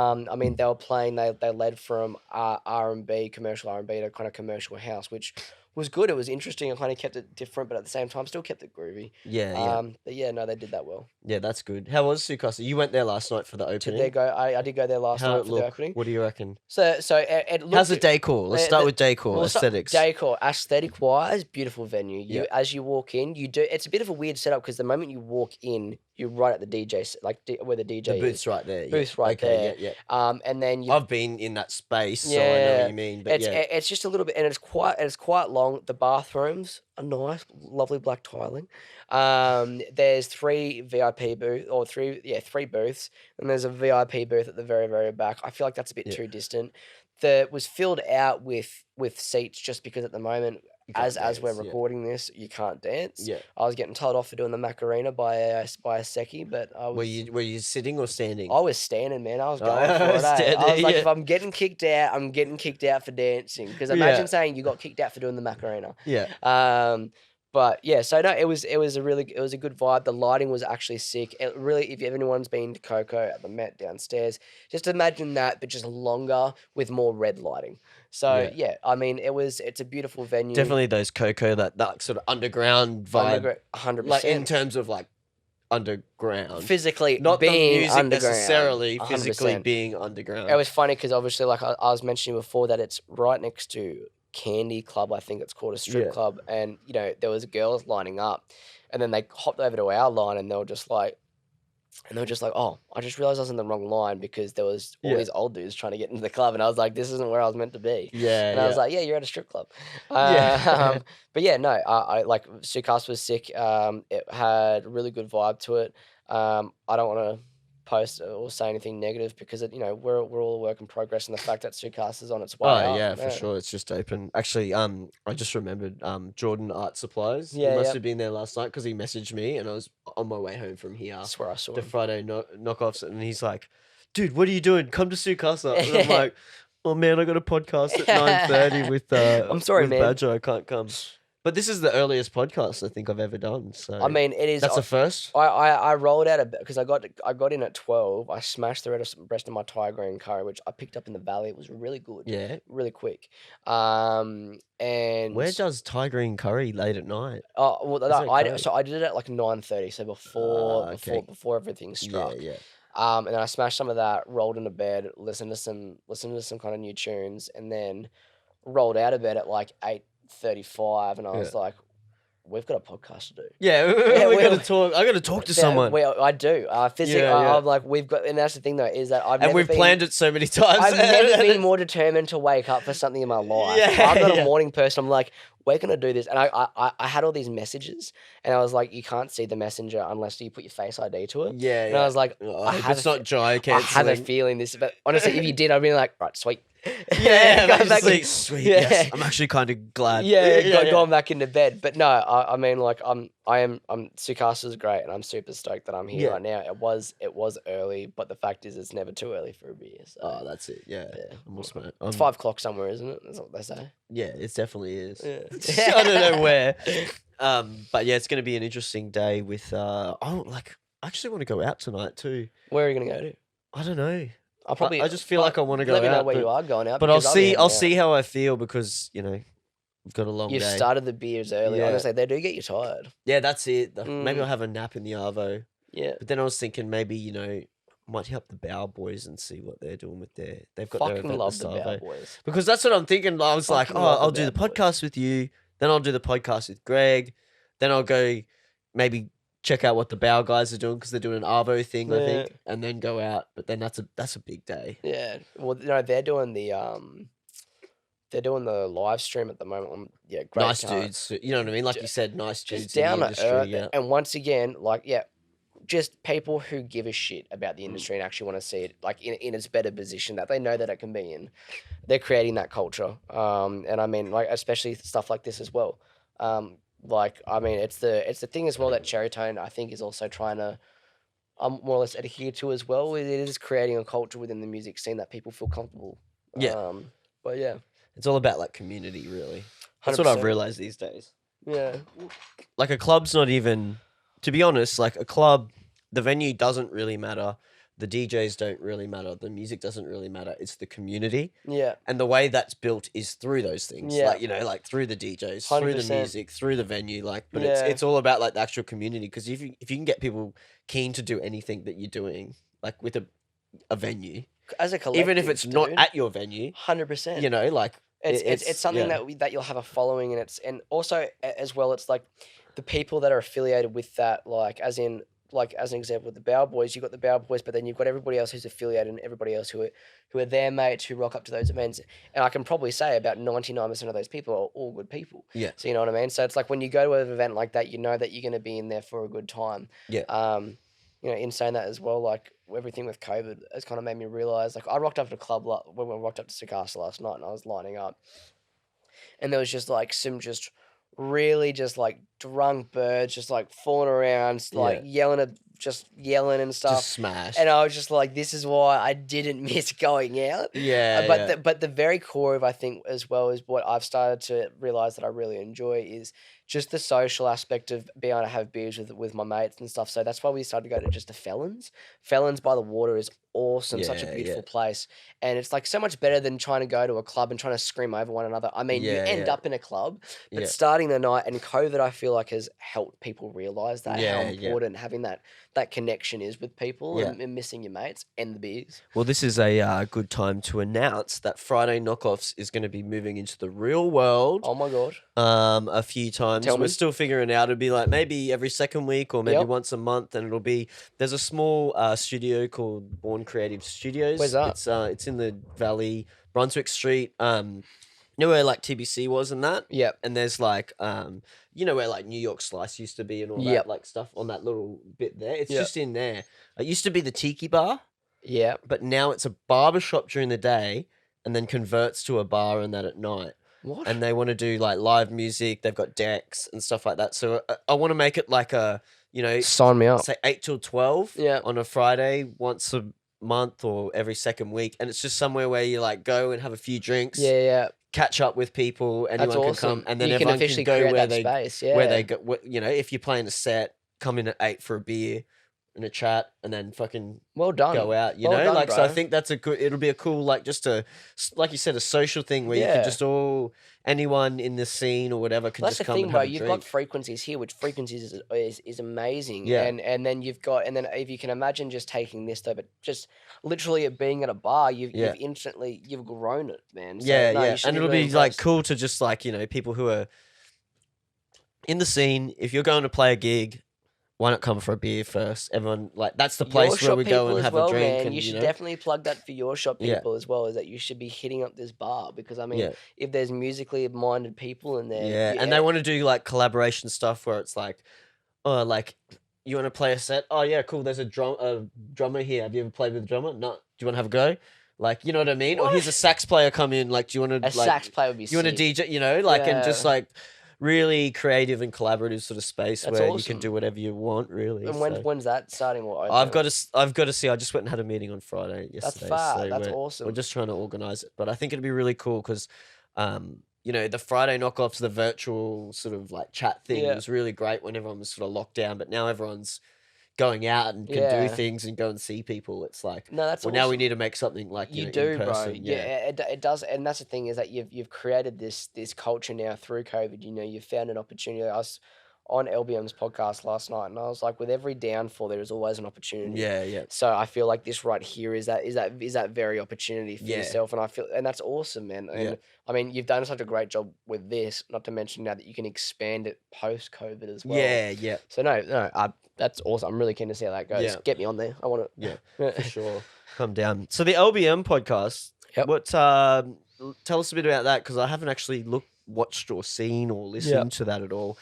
I mean, they were playing. They led from R&B, commercial R&B to kind of commercial house, which was good. It was interesting. I kind of kept it different, but at the same time, still kept it groovy.
Yeah.
But yeah, no, they did that well.
Yeah, that's good. How was Sukasa? You went there last night for the opening.
I did go there last
How
night
it
for the
look?
opening.
What do you reckon?
So it looked.
How's the decor? Let's start with decor,
Well,
aesthetics.
Decor, aesthetic wise, beautiful venue.
Yeah.
As you walk in, it's a bit of a weird setup because the moment you walk in, you're right at the DJ, where the DJ
The
is.
booth's right there.
Booth's right there.
Yeah.
And then
I've been in that space, so I know what you mean. But
it's just a little bit, and it's quite long. The bathrooms are nice, lovely black tiling. There's three booths, and there's a VIP booth at the very, very back. I feel like that's a bit too distant. Was filled out with seats just because at the moment, as we're recording this, you can't dance.
Yeah.
I was getting told off for doing the Macarena by a secchi, but I was.
Were you sitting or standing?
I was standing, man. I was going
Oh,
for it.
standing,
I was like,
yeah.
if I'm getting kicked out, I'm getting kicked out for dancing. Because imagine saying you got kicked out for doing the Macarena.
Yeah.
But yeah, so no, it was a good vibe. The lighting was actually sick. It really, if anyone's been to Coco at the Met downstairs, just imagine that, but just longer with more red lighting. So yeah, I mean, it's a beautiful venue.
Definitely those Coco, that sort of underground vibe.
100%.
Like in terms of like underground.
Physically
Not
being
the music
underground.
necessarily, physically
100%.
being underground.
It was funny because obviously, like I was mentioning before, that it's right next to Candy Club, I think it's called, a strip club, and there was girls lining up, and then they hopped over to our line, and they were just like, oh, I just realized I was in the wrong line because there was all these old dudes trying to get into the club, and I was like, this isn't where I was meant to be. And I was like, yeah, you're at a strip club. But yeah, no, I like Sukasa was sick. It had a really good vibe to it. I don't want to post or say anything negative because we're all a work in progress, and the fact that Sukasa is on its way
Oh
up,
yeah, for sure. It's just open. Actually, I just remembered Jordan Art Supplies. He
Yeah,
must
yeah.
have been there last night because he messaged me, and I was on my way home from here.
I swear I saw
The
him.
Friday knockoffs, and he's like, "Dude, what are you doing? Come to Sukasa." And I'm like, "Oh man, I got a podcast at 9:30 with
I'm sorry,
with
man.
Badger. I can't come." But this is the earliest podcast I think I've ever done. So
I mean, it is.
that's a first.
I rolled out a bit because I got in at 12. I smashed the rest of my Thai green curry, which I picked up in the valley. It was really good.
Yeah.
Really quick. And
Where does Thai green curry late at night?
Oh well,
Where's that curry?
so I did it at like 9:30, so
okay.
before everything struck.
Yeah.
And then I smashed some of that, rolled into bed, listened to some kind of new tunes, and then rolled out of bed at like 8:35, and I was like, we've got a podcast to do.
Yeah, we got to talk. I got to talk to someone.
I do. Physically, I'm like, we've got, and that's the thing though, is that
we've planned it so many times.
I've never been more determined to wake up for something in my life. I'm not a morning person. I'm like, we're gonna do this, and I had all these messages, and I was like, you can't see the messenger unless you put your Face ID to it.
Yeah,
And I was like,
I hope it's not dry cancelling.
I have a feeling this, but honestly, if you did, I'd be like, right, sweet.
Yeah,
Go back in.
sweet. Yes, I'm actually kind of glad.
Going back into bed. But no, I mean, like, I'm Sukasa's great, and I'm super stoked that I'm here right now. It was early, but the fact is, it's never too early for a beer. So.
Oh, that's it. Yeah. I'm all smart.
It's 5 o'clock somewhere, isn't it? That's what they say.
Yeah, it definitely is.
Yeah.
I don't know where. But yeah, it's going to be an interesting day with. I actually want to go out tonight too.
Where are you gonna go to?
I don't know.
I
just feel like I want to go out.
Let me know where you are going out.
But I'll see how I feel because We've got a long
You've
day.
started the beers early.
Yeah.
Honestly, they do get you tired.
Yeah, that's it. Maybe I'll have a nap in the arvo.
Yeah.
But then I was thinking maybe, you know, I might help the Bow Boys and see what they're doing with they've got their
Fucking
event
love
this
the Bow
Arvo.
Boys.
Because that's what I'm thinking. I was like,
Fucking love the
I'll do the
Bow Boys.
podcast with you. Then I'll do the podcast with Greg. Then I'll go maybe check out what the Bow guys are doing because they're doing an Arvo thing, I think, and then go out. But then that's a big day.
Yeah. Well, no, they're doing the live stream at the moment. Yeah, great.
Nice dudes. You know what I mean? Like you said, nice dudes
just
in
down
the
to
industry.
earth.
Yeah.
And once again, like, yeah, just people who give a shit about the industry and actually want to see it like in its better position that they know that it can be in. They're creating that culture. And I mean, like, especially stuff like this as well. Like, I mean, it's the thing as well that Cherry Tone, I think, is also trying to more or less adhere to as well. It is creating a culture within the music scene that people feel comfortable.
Yeah.
But yeah.
It's all about like community, really. That's what I've
100%.
realized these days.
Yeah.
Like a club's not even, to be honest, like a club, the venue doesn't really matter. The DJs don't really matter. The music doesn't really matter. It's the community.
Yeah.
And the way that's built is through those things.
Yeah.
Like, you know, like through the DJs, through the
100%.
music, through the venue. Like, but
Yeah.
it's all about like the actual community. Because if you can get people keen to do anything that you're doing, like with a venue,
As a collective,
even if it's not at your venue,
100%.
you know, like
It's something that you'll have a following, and also as well, it's like the people that are affiliated with that, like as an example with the Bow Boys, you've got the Bow Boys, but then you've got everybody else who's affiliated and everybody else who are their mates who rock up to those events. And I can probably say about 99% of those people are all good people.
Yeah.
So you know what I mean? So it's like when you go to an event like that, you know that you're going to be in there for a good time.
Yeah.
You know, in saying that as well, like everything with COVID has kind of made me realize, like I rocked up to a club when we rocked up to Sicasa last night and I was lining up. And there was just like some just really just like drunk birds just like falling around, like yelling and stuff.
Just smash.
And I was just like, this is why I didn't miss going out.
Yeah.
But the very core of, I think, as well, is what I've started to realize that I really enjoy is just the social aspect of being able to have beers with my mates and stuff. So that's why we started to go to just the Felons. Felons by the water is awesome, such a beautiful place. And it's like so much better than trying to go to a club and trying to scream over one another. I mean, you end up in a club, but starting the night, and COVID, I feel like has helped people realize that how important having that connection is with people and missing your mates and the beers.
Well, this is a good time to announce that Friday Knockoffs is going to be moving into the real world.
Oh my God.
A few times. We're still figuring it out. It'll be like maybe every second week or maybe once a month, and there's a small studio called Born Creative Studios.
Where's that?
It's in the Valley, Brunswick Street. You know where like TBC was and that?
Yep.
And there's like you know where like New York Slice used to be and all that like stuff on that little bit there. It's just in there. It used to be the Tiki Bar.
Yeah.
But now it's a barber shop during the day and then converts to a bar and that at night.
What?
And they want to do like live music. They've got decks and stuff like that. So I want to make it like
sign me up.
Say 8 till 12
Yeah.
on a Friday once a month or every second week. And it's just somewhere where you like go and have a few drinks.
Yeah.
Catch up with people. Anyone can come. And then everyone can go where they go. You know, if you're playing a set, come in at 8 for a beer and a chat and then fucking
well done.
Go out, you
well
know,
done,
like,
bro.
so I think that's it'll be a cool, like, just like you said, a social thing where you can just anyone in the scene or whatever can just come and have a drink.
You've got frequencies here, which frequencies is amazing.
Yeah.
And then if you can imagine just taking this though, but just literally it being at a bar, you've grown it, man. So,
and it'll be like cool to just like, you know, people who are in the scene, if you're going to play a gig, why not come for a beer first? Everyone, like, that's the place where we go and have a drink.
Man.
And,
you should definitely plug that for your shop people as well, is that you should be hitting up this bar because, I mean, if there's musically minded people in there.
Yeah, and they want to do, like, collaboration stuff where it's like, oh, like, you want to play a set? Oh, yeah, cool, there's a drummer here. Have you ever played with a drummer? No. Do you want to have a go? Like, you know what I mean? What? Or here's a sax player come in. Like, do you want to,
sax player would be sick.
You want to DJ, you know? Like, and just, like, really creative and collaborative sort of space where you can do whatever you want, really.
And when's that starting?
I've got to see. I just went and had a meeting on Friday yesterday.
That's far.
So
that's awesome.
We're just trying to organise it, but I think it'd be really cool because, you know, the Friday knockoffs, the virtual sort of like chat thing was really great when everyone was sort of locked down, but now everyone's, going out and can do
Yeah.
things and go and see people. It's like,
No, that's
well, now we
awesome.
need to make something like,
You
in
do, bro.
person.
Yeah, it does, and that's the thing is that you've created this culture now through COVID. You know, you've found an opportunity. I was on LBM's podcast last night, and I was like, with every downfall, there is always an opportunity.
Yeah, yeah.
So I feel like this right here is that very opportunity for
Yeah.
yourself, and that's awesome, man. And
Yeah.
I mean, you've done such a great job with this. Not to mention now that you can expand it post COVID as well.
Yeah, yeah.
So that's awesome. I'm really keen to see how that goes.
Yeah.
Get me on there. I want to.
Yeah, for sure. Come down. So the LBM podcast,
Yep.
what, tell us a bit about that, because I haven't actually watched or seen or listened to that at all.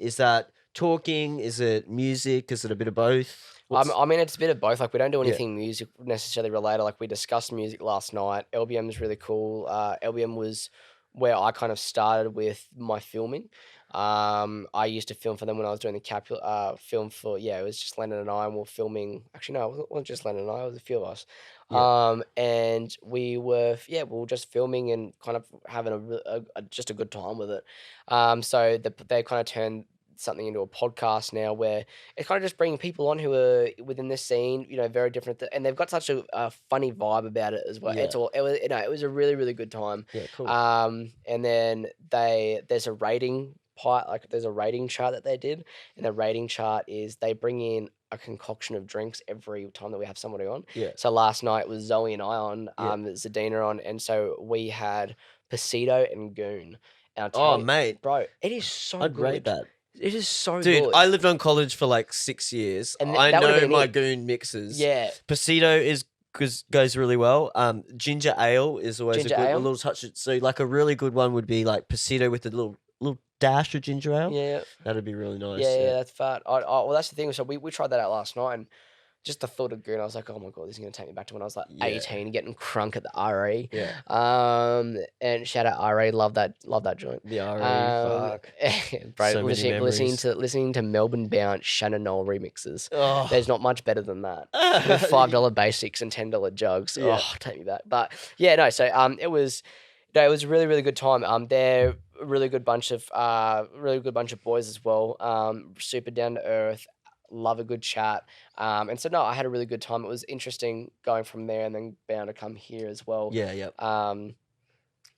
Is that talking? Is it music? Is it a bit of both?
I mean, it's a bit of both. Like, we don't do anything music necessarily related. Like, we discussed music last night. LBM is really cool. LBM was where I kind of started with my filming. I used to film for them when I was doing the film for, it was just Lennon and I, and we were filming. Actually, no, it wasn't just Lennon and I, it was a few of us.
Yeah.
And we were just filming and kind of having just a good time with it. So they kind of turned something into a podcast now, where it's kind of just bringing people on who are within this scene, very different, and they've got such a funny vibe about it as well.
Yeah.
It was a really, really good time.
Yeah, cool.
And then there's a rating part, like there's a rating chart that they did, and the rating chart is they bring in a concoction of drinks every time that we have somebody on.
Yeah.
So last night was Zoe and I on,
Yeah.
Zadina on, and so we had Pasito and Goon. And
Mate,
bro, it is so
I'd
good.
rate that.
It is so
Dude,
good.
I lived on college for like 6 years.
And
I
that would've
know
been
my
it.
Goon mixes.
Yeah.
Pasito goes really well. Ginger ale is always
Ginger
a
ale?
little touch. So like a really good one would be like Pasito with a little dash of ginger ale.
Yeah.
That'd be really nice.
Yeah, that's fat. Well, that's the thing. So we tried that out last night, and just the thought of Goon, I was like, oh my God, this is going to take me back to when I was like 18, getting crunk at the RE.
Yeah.
And shout out RE, love that joint.
The RE, fuck.
Bro,
So many
listening to Melbourne Bounce Shannon Knoll remixes.
Oh.
There's not much better than that. With $5 basics and $10 jugs.
Yeah.
Oh, take me back. But yeah, no, so it was a really, really good time. They're a really good bunch of boys as well. Super down to earth. Love a good chat. And so no, I had a really good time. It was interesting going from there and then being able to come here as well.
Yeah, yeah.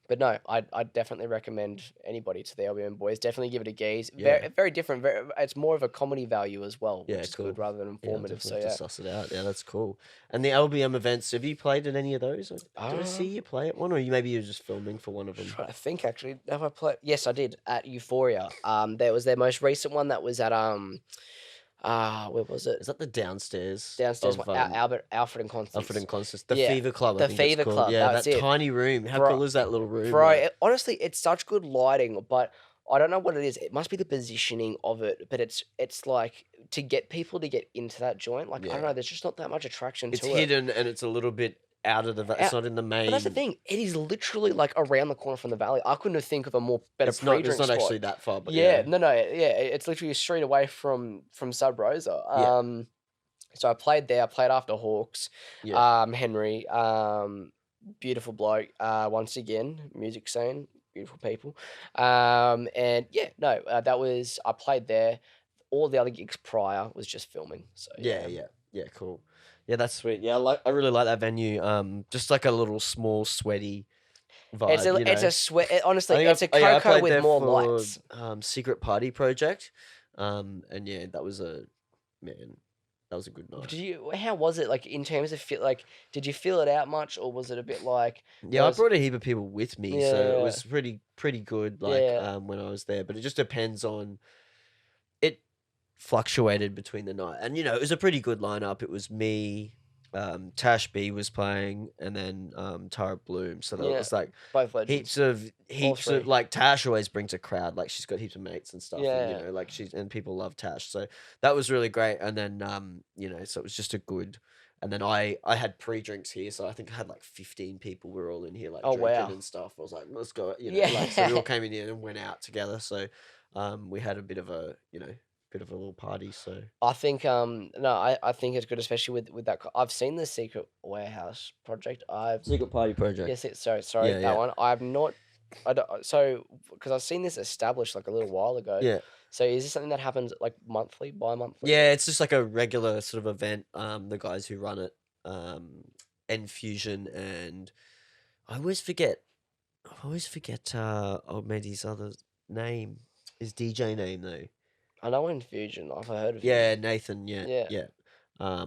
But no, I'd definitely recommend anybody to the LBM boys. Definitely give it a gaze.
Yeah.
Very, very different. It's more of a comedy value as well,
Yeah,
which is
cool.
good rather than informative.
Yeah, to suss it out. Yeah, that's cool. And the LBM events, have you played at any of those? Did I see you play at one, or maybe you were just filming for one of them?
I'm trying to think, actually. Have I played? Yes, I did at Euphoria. There was their most recent one that was at where was it?
Is that the downstairs?
Downstairs
of,
one. Alfred and Constance.
Alfred and Constance. The
Yeah,
Fever Club.
the
I think it's
Fever
called.
Club,
Yeah,
that's
that
it.
tiny room. How
Bro-
cool is that little room?
Bro,
like?
honestly, it's such good lighting, but I don't know what it is. It must be the positioning of it, but it's like to get people to get into that joint. Like I don't
Yeah.
know, there's just not that much attraction
It's
to it.
hidden and it's a little bit out of the. It's not in the main.
But that's the thing. It is literally like around the corner from the valley. I couldn't think of a better
It's not.
pre-drink
It's not
spot.
actually that far. But
Yeah, no, it's literally a street away from Sub Rosa.
Yeah.
So I played there. I played after Hawks.
Yeah.
Henry, beautiful bloke. Once again, music scene, beautiful people. And yeah, no, I played there. All the other gigs prior was just filming. So
Yeah, cool. Yeah, that's sweet. Yeah, I really like that venue. Just like a little small sweaty vibe.
It's a sweat. Honestly,
I think
it's a
I
cocoa
played
with
there
more
for,
lights.
Secret Party Project. And yeah, that was a good night.
How was it like in terms of did you feel it out much, or was it a bit like?
Yeah, I brought a heap of people with me, so it
Yeah.
was pretty good.
Yeah.
When I was there, but it just depends on. It fluctuated between the night, and it was a pretty good lineup. It was me, Tash B was playing, and then Tara Bloom. So that
Yeah.
was like
Both legends.
heaps
three.
of like Tash always brings a crowd. Like she's got heaps of mates and stuff.
Yeah.
And, like and people love Tash. So that was really great. And then so it was just a good. And then I had pre-drinks here, so I think I had like 15 people. We were all in here like
Oh,
drinking
wow.
and stuff. I was like, let's go.
Yeah.
So we all came in here and went out together. So we had a bit of a little party. So
I think I think it's good, especially with that. I've seen the Secret Warehouse project.
Secret Party Project.
Yes, sorry,
Yeah,
that
yeah.
one. I've not. I don't, so because I've seen this established like a little while ago.
Yeah.
So is this something that happens like monthly, bi-monthly?
Yeah, it's just like a regular sort of event. The guys who run it, Fusion, and I always forget. Old Mandy's other name. His DJ name though.
I know Infusion. I've heard of
Yeah,
him.
Nathan. Yeah,
Yeah.
yeah.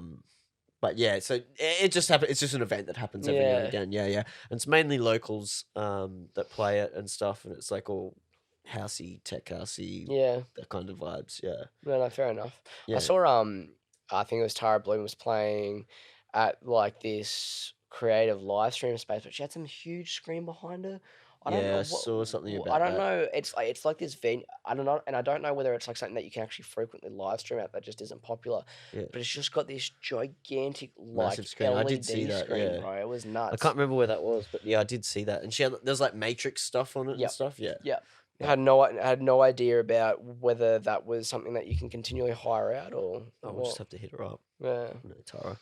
But yeah, so it just happens. It's just an event that happens every now and
Yeah.
again. Yeah, yeah. And it's mainly locals that play it and stuff, and it's like all housey, tech housey,
Yeah.
that kind of vibes. Yeah,
No, fair enough.
yeah,
I saw I think it was Tara Bloom was playing at like this creative live stream space, but she had some huge screen behind her. I don't
yeah.
know
I saw something
I
about
don't
that.
know. It's like this venue. I don't know, and I don't know whether it's like something that you can actually frequently live stream at that just isn't popular.
Yeah,
But it's just got this gigantic like
massive screen. I did see
LED
that.
screen,
Yeah,
bro. It was
I
nuts.
can't remember where that was, but yeah, I did see that. And she had there's like Matrix stuff on it and
Yep.
stuff. Yeah,
Yep.
Yeah.
I had no idea about whether that was something that you can continually hire out or
We'll
what.
just have to hit her up.
Yeah.
No, Tara.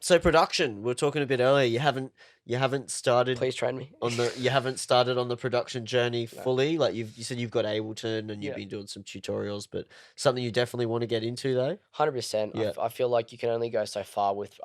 So production. We were talking a bit earlier. You haven't started
Please train me.
you haven't started on the production journey
No.
fully. Like you said, you've got Ableton and you've
Yeah.
been doing some tutorials, but something you definitely want to get into though.
100%.
Yeah.
I feel like you can only go so far with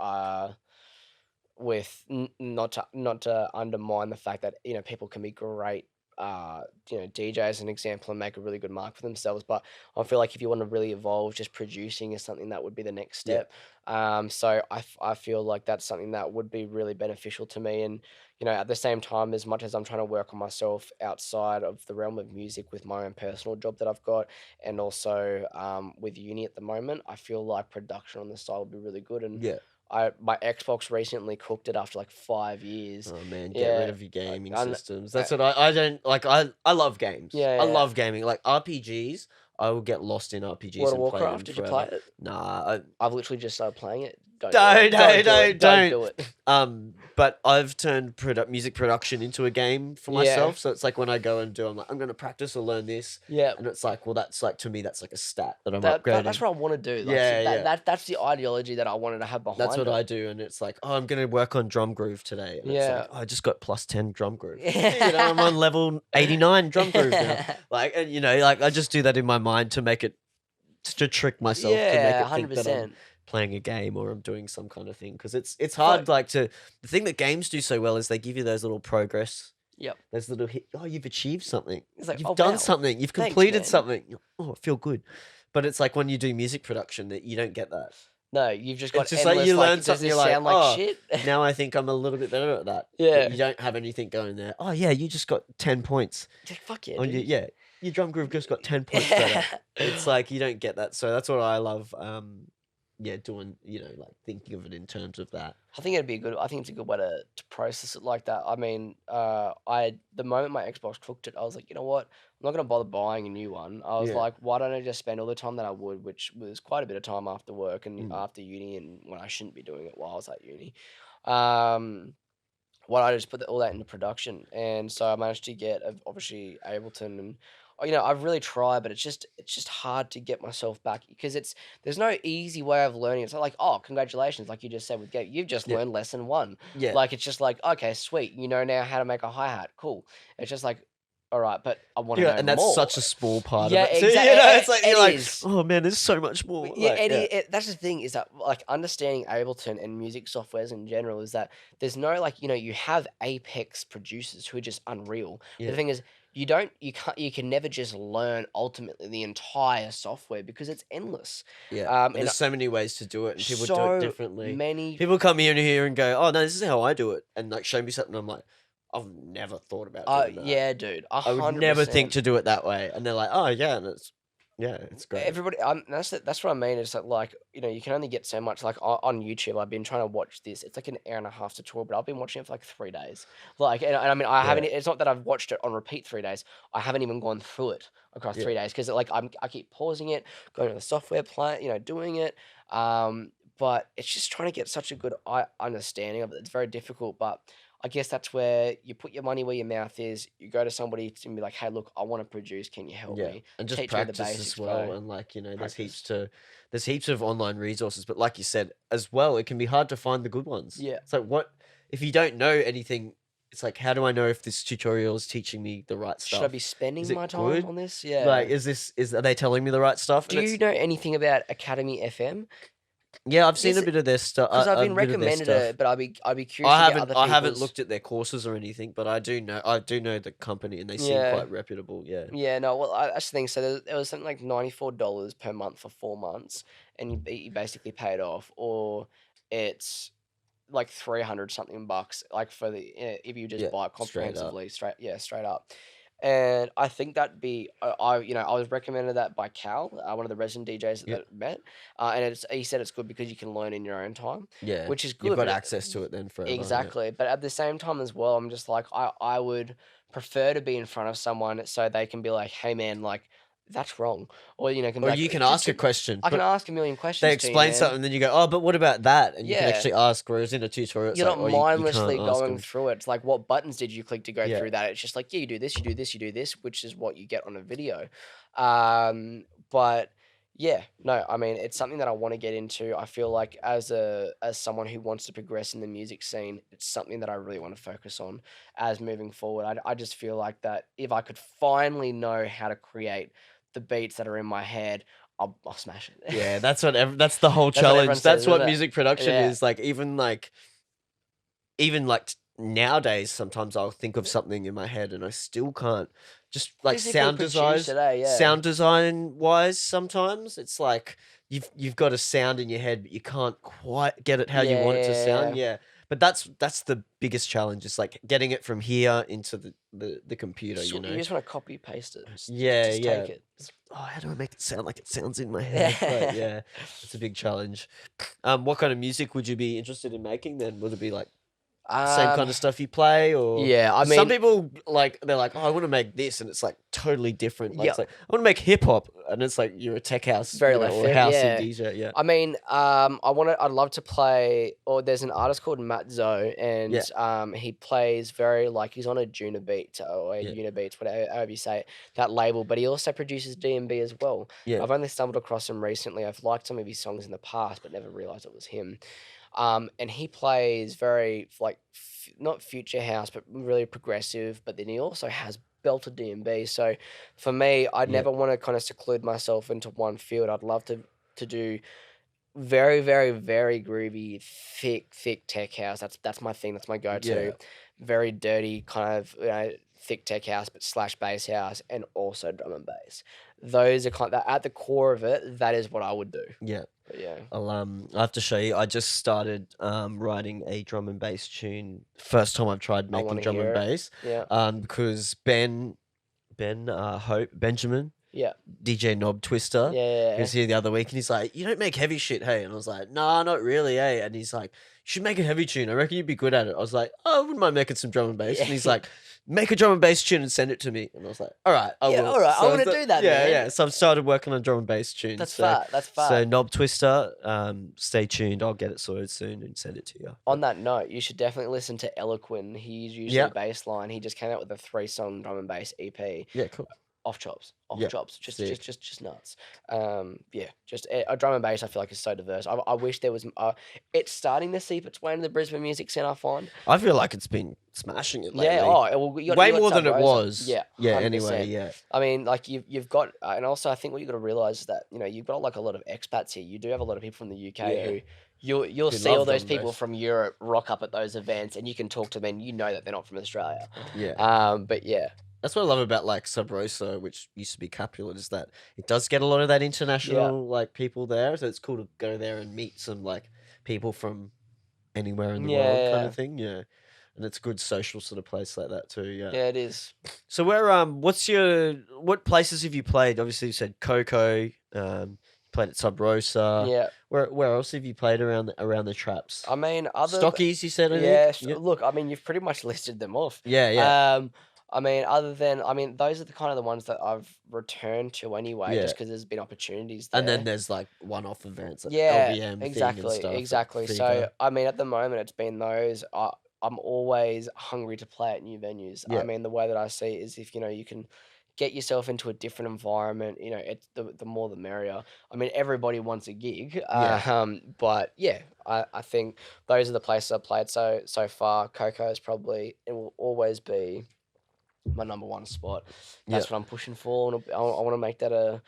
not to undermine the fact that people can be great DJ as an example and make a really good mark for themselves, but I feel like if you want to really evolve, just producing is something that would be the next
Yeah.
step. So I feel like that's something that would be really beneficial to me, and at the same time, as much as I'm trying to work on myself outside of the realm of music with my own personal job that I've got, and also with uni at the moment, I feel like production on the side would be really good. And
Yeah.
my Xbox recently cooked it after like 5 years.
Oh man, get
Yeah,
rid of your gaming
I kn-
systems. That's what I don't like. I love games.
Yeah,
I
yeah.
love gaming. Like RPGs, I will get lost in RPGs
World of
and play them
Warcraft, did you play
forever.
it?
Nah,
I've literally just started playing it. Don't
Don't,
do it.
don't,
Don't do it.
but I've turned music production into a game for
Yeah.
myself. So it's like when I go and I'm like, I'm gonna practice or learn this,
Yeah.
and it's like, well, that's like to me, that's like a stat that I'm
That's
upgrading.
what I want to do. Like,
Yeah, yeah.
That's the ideology that I wanted to have behind
That's what
it.
I do, and it's like, oh, I'm gonna work on drum groove today. And
Yeah.
it's like, oh, I just got +10 drum groove. I'm on level 89 drum groove now. Like, and like I just do that in my mind to make it to trick myself to make
Yeah,
it think that I'm
100%.
playing a game or I'm doing some kind of thing, because it's hard. Like the thing that games do so well is they give you those little progress.
Yep.
Those little hit. Oh, you've achieved something.
It's like,
You've
oh,
done
wow.
something. You've
Thanks,
completed
man.
something. Oh, I feel good. But it's like when you do music production that you don't get that.
No, you've just got
It's just like
endless,
you learn
does
something,
this
you're like,
sound like
"Oh,
shit?
Now I think I'm a little bit better at that.
Yeah.
But you don't have anything going there. Oh yeah, you just got 10 points.
It's like, fuck yeah,
On your,
dude.
yeah, your drum groove just got 10 points better. It's like you don't get that. So that's what I love. Doing, like thinking of it in terms of that.
I think it's a good way to process it like that. I mean, the moment my Xbox cooked it, I was like, you know what? I'm not gonna bother buying a new one. I was
Yeah.
like, why don't I just spend all the time that I would, which was quite a bit of time after work and
Mm.
after uni, and when I shouldn't be doing it while I was at uni. Why don't I just put all that into production? And so I managed to get obviously Ableton, and I've really tried, but it's just hard to get myself back, because there's no easy way of learning. It's not like, oh, congratulations, like you just said with you've just
Yeah.
learned lesson 1.
Yeah.
Like it's just like, okay, sweet, you know now how to make a hi-hat, cool. It's just like, all right, but I want to know
And that's
more.
such a small part
Yeah,
of it. So,
exactly.
it's like
It
you're like,
is.
oh man, there's so much more.
Yeah,
Like,
that's the thing, is that like understanding Ableton and music softwares in general is that there's no like you have apex producers who are just unreal. But
Yeah.
the thing is, you can never just learn ultimately the entire software, because it's endless.
Yeah.
And
There's so many ways to do it, and people do
so
it differently.
many.
People come here and go, oh no, this is how I do it, and like show me something. I'm like, I've never thought about doing that.
Yeah, dude,
I would never
100%.
think to do it that way. And they're like, oh yeah, and it's great.
Everybody, that's what I mean. It's like you can only get so much. Like on YouTube, I've been trying to watch this. It's like an hour and a half tutorial, but I've been watching it for like 3 days. Like, and I mean, I haven't. It's not that I've watched it on repeat 3 days. I haven't even gone through it across
Yeah.
3 days, because like I keep pausing it, going to the software, doing it. But it's just trying to get such a good understanding of it. It's very difficult, but I guess that's where you put your money where your mouth is. You go to somebody and be like, "Hey, look, I want to produce. Can you help
Yeah,
me?"
and just
Teach me the
practice
basics,
as well.
bro.
And like
Practice.
there's heaps of online resources, but like you said as well, it can be hard to find the good ones.
Yeah.
So what if you don't know anything it's like, how do I know if this tutorial is teaching me the right stuff?
Should I be spending
Is it
my time
good?
on this? Yeah.
Like, are they telling me the right stuff?
Do you know anything about Academy FM?
Yeah, I've seen a bit of their stuff.
Because I've been recommended it, but I'd be curious to get other
I haven't
people's.
looked at their courses or anything, but I do know the company, and they seem
Yeah.
quite reputable. Yeah.
Yeah, no, well, that's the thing. So there was something like $94 per month for 4 months, and you basically pay it off, or it's like 300 something bucks, like for the if you just
Yeah,
buy it
straight up.
comprehensively, straight up. And I think that'd be I was recommended that by Cal, one of the resident DJs
Yep.
that I met, and he said it's good because you can learn in your own time,
Yeah.
which is good.
You've got
but
access to it then forever. Yeah.
exactly, but at the same time as well, I'm just like I would prefer to be in front of someone so they can be like, hey man, like that's wrong, or can be
Or
like,
you can
just
ask a question.
I can
but
ask a million questions.
They
to
explain
you, man.
something, and then you go, "Oh, but what about that?" And you can
Yeah.
actually ask. Whereas in a tutorial, it's
You're
like,
not
"Oh, you can't
mindlessly
ask
going
them."
through it. It's like, what buttons did you click to go
Yeah.
through that? It's just like, yeah, you do this, you do this, you do this, which is what you get on a video. But yeah, no, I mean, it's something that I want to get into. I feel like as someone who wants to progress in the music scene, it's something that I really want to focus on as moving forward. I just feel like that if I could finally know how to create the beats that are in my head, I'll smash it.
Yeah, that's the whole
That's what everyone
challenge. That's
says,
what
isn't it?
music production
Yeah.
is like. Even nowadays, sometimes I'll think of something in my head and I still can't. Just like
Physically
sound
produce
design,
it, yeah.
sound design wise, sometimes it's like you've got a sound in your head, but you can't quite get it how you want it to sound. Yeah. But that's the biggest challenge. It's like getting it from here into the computer.
You just want to copy paste it. Just
Yeah.
take it.
Oh, how do I make it sound like it sounds in my head? But yeah, it's a big challenge. What kind of music would you be interested in making then? Would it be like same kind of stuff you play, or
Yeah, I mean,
some people they're like, oh, I want to make this, and it's like totally different. Like,
Yeah.
it's like I want to make hip hop, and it's like you're a tech house,
Very
or
left
a
field,
house
yeah.
DJ. Yeah,
I mean, I'd love to play. Or there's an artist called Matt Zoe, and he plays very like he's on a Beat or a Unibeats, whatever however you say it, that label. But he also produces D&B as well.
Yeah.
I've only stumbled across him recently. I've liked some of his songs in the past, but never realized it was him. And he plays very like not future house, but really progressive. But then he also has belted D&B. So for me, I'd never want to kind of seclude myself into one field. I'd love to do very, very, very groovy, thick tech house. That's my thing. That's my go-to.
Yeah.
Very dirty kind of thick tech house, but slash bass house, and also drum and bass. Those are kind of, at the core of it. That is what I would do.
Yeah.
But yeah.
I have to show you. I just started writing a drum and bass tune. First time I've tried making
wanna
drum
hear
and
it.
bass.
Yeah.
Because Benjamin,
Yeah.
DJ Knob Twister.
Yeah.
He was here the other week and he's like, you don't make heavy shit, hey? And I was like, nah, not really, eh? And he's like, you should make a heavy tune. I reckon you'd be good at it. I was like, oh, I wouldn't mind making some drum and bass.
Yeah.
And he's like, make a drum and bass tune and send it to me. And I was like, all right, I will.
All right, I want to do that,
Yeah,
man.
yeah. So I've started working on drum and bass tunes.
That's
so,
fat. That's fat.
So Knob Twister, stay tuned. I'll get it sorted soon and send it to you.
On that note, you should definitely listen to Eloquin. He's usually a bass line. He just came out with a 3-song drum and bass EP.
Yeah, cool.
Off chops, just nuts. Just a drum and bass. I feel like is so diverse. I wish there was. It's starting to seep its way into the Brisbane music scene. I find.
I feel like it's been smashing it lately.
Yeah. Oh, well,
way more than it was.
Yeah.
Yeah.
100%.
Anyway. Yeah.
I mean, like you've got, and also I think what you got to realize is that you've got like a lot of expats here. You do have a lot of people from the UK who. You'll see all those people from Europe rock up at those events, and you can talk to them, and you know that they're not from Australia.
Yeah.
But yeah.
That's what I love about like Sub Rosa, which used to be Capulet, is that it does get a lot of that international like people there. So it's cool to go there and meet some like people from anywhere in the world kind of thing. Yeah. And it's a good social sort of place like that too. Yeah.
Yeah, it is.
So what places have you played? Obviously you said Coco, played at Sub Rosa.
Yeah.
Where else have you played around the traps?
I mean,
Stockies, you said, I think?
Yeah. Look, I mean, you've pretty much listed them off.
Yeah.
I mean, those are the kind of the ones that I've returned to anyway, just because there's been opportunities there.
And then there's like one-off events, like
yeah,
LBM
exactly,
thing and stuff,
exactly.
like
So I mean, at the moment, it's been those. I'm always hungry to play at new venues.
Yeah.
I mean, the way that I see it is if you can get yourself into a different environment. You know, it's the more the merrier. I mean, everybody wants a gig. But yeah, I think those are the places I've played so far. Coco is probably, it will always be my number one spot.
Yeah.
That's what I'm pushing for, and I want to make that a.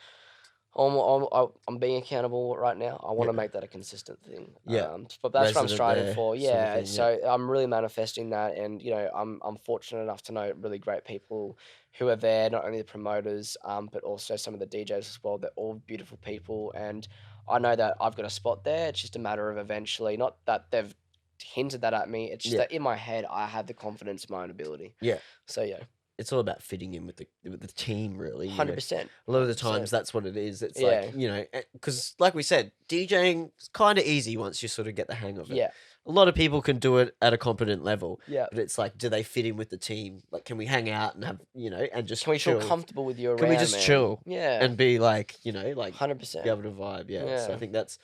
I'm being accountable right now. I want to make that a consistent thing.
Yeah.
But that's what I'm
Resident
striving
there
for.
sort of
Yeah.
thing,
So I'm really manifesting that, and you know, I'm fortunate enough to know really great people who are there. Not only the promoters, but also some of the DJs as well. They're all beautiful people, and I know that I've got a spot there. It's just a matter of eventually, not that they've hinted that at me. It's just that in my head, I have the confidence in my own ability.
Yeah.
So yeah.
It's all about fitting in with the team, really.
100%.
A lot of the times, that's what it is. It's
Yeah.
like, because like we said, DJing is kind of easy once you sort of get the hang of it.
Yeah.
A lot of people can do it at a competent level.
Yeah.
But it's like, do they fit in with the team? Like, can we hang out and have, and just
Can we
chill?
feel comfortable with you around,
Can we just
man?
chill?
Yeah.
And be like,
100%.
be able to vibe. Yeah. So
Yeah.
I think that's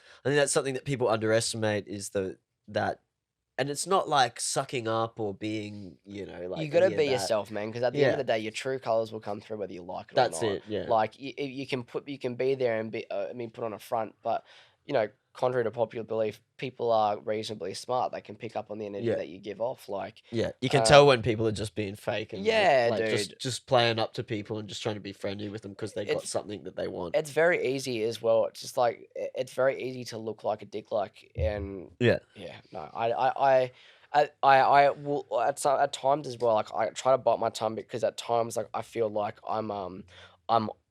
something that people underestimate is that. And it's not like sucking up or being, like
You gotta
any of
be
that.
yourself, man. Because at the end of the day, your true colors will come through whether you like it or not.
That's it. Yeah.
Like you can be there and be, put on a front, but contrary to popular belief, people are reasonably smart. They can pick up on the energy that you give off. Like
Yeah, you can tell when people are just being fake and
dude,
just playing up to people and just trying to be friendly with them because they got something that they want.
It's very easy as well. It's just like it's very easy to look like a dick, and no, I will at times as well. Like I try to bite my tongue because at times like I feel like I'm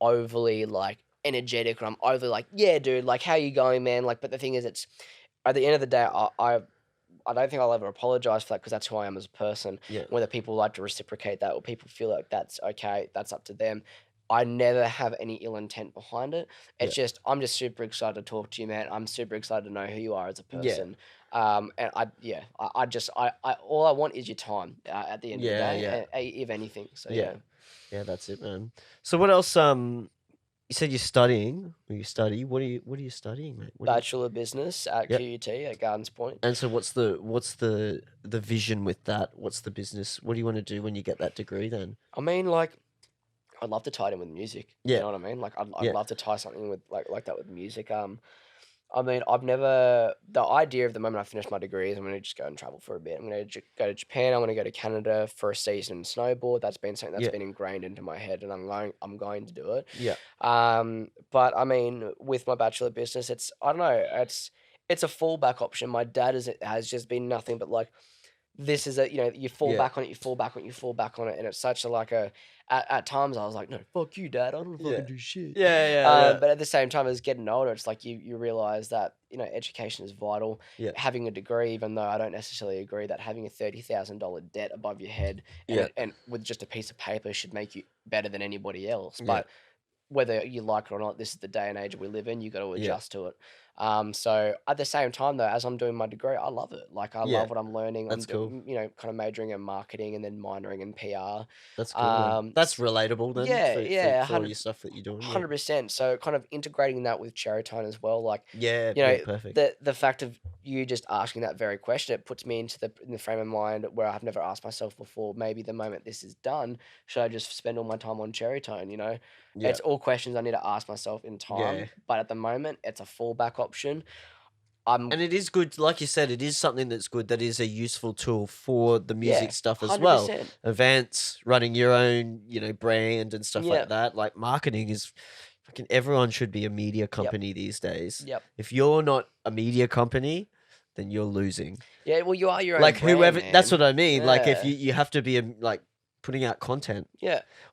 overly like energetic, and I'm overly like, yeah, dude, like how you going, man? Like, but the thing is, it's at the end of the day, I don't think I'll ever apologize for that because that's who I am as a person.
Yeah.
Whether people like to reciprocate that or people feel like that's okay, that's up to them. I never have any ill intent behind it. It's just I'm just super excited to talk to you, man. I'm super excited to know who you are as a person. And I just all I want is your time at the end of the day, if anything. So yeah,
that's it, man. So what else? You said you're studying. Or you study. What are you studying, mate?
Bachelor of Business at QUT at Gardens Point.
And so what's the vision with that? What's the business? What do you want to do when you get that degree then?
I mean, like, I'd love to tie it in with music.
Yeah.
You know what I mean? Like, I'd love to tie something with like that with music. I mean, the idea of the moment I finish my degree is I'm going to just go and travel for a bit. I'm going to go to Japan. I'm going to go to Canada for a season and snowboard. That's been something that's been ingrained into my head, and I'm going to do it.
Yeah.
But I mean, with my Bachelor of Business, I don't know, it's a fallback option. My dad has just been nothing but like, this is you fall back on it, you fall back on it, you fall back on it, and it's such a at times I was like, no, fuck you, Dad, I don't fucking do shit. But at the same time, as getting older, it's like you realize that education is vital. Having a degree, even though I don't necessarily agree that having a $30,000 debt above your head and with just a piece of paper should make you better than anybody else. But whether you like it or not, this is the day and age we live in. You got to adjust to it. So at the same time, though, as I'm doing my degree, I love it. Like I love what I'm learning.
That's cool.
Kind of majoring in marketing and then minoring in PR.
That's cool. That's relatable then. For all your stuff that you're doing.
100%. So kind of integrating that with Cherry Time as well. Like
perfect.
The fact of you just asking that very question, it puts me into in the frame of mind where I've never asked myself before. Maybe the moment this is done, should I just spend all my time on Cherry Tone? It's all questions I need to ask myself in time. But at the moment, it's a fallback option.
And it is good, like you said, it is something that's good. That is a useful tool for the music stuff as well. Events, running your own, brand and stuff like that. Like marketing is, fucking everyone should be a media company these days. If you're not a media company, then you're losing.
Yeah, well, you are your own
like
brand,
whoever.
man.
That's what I mean. Like if you have to be putting out content.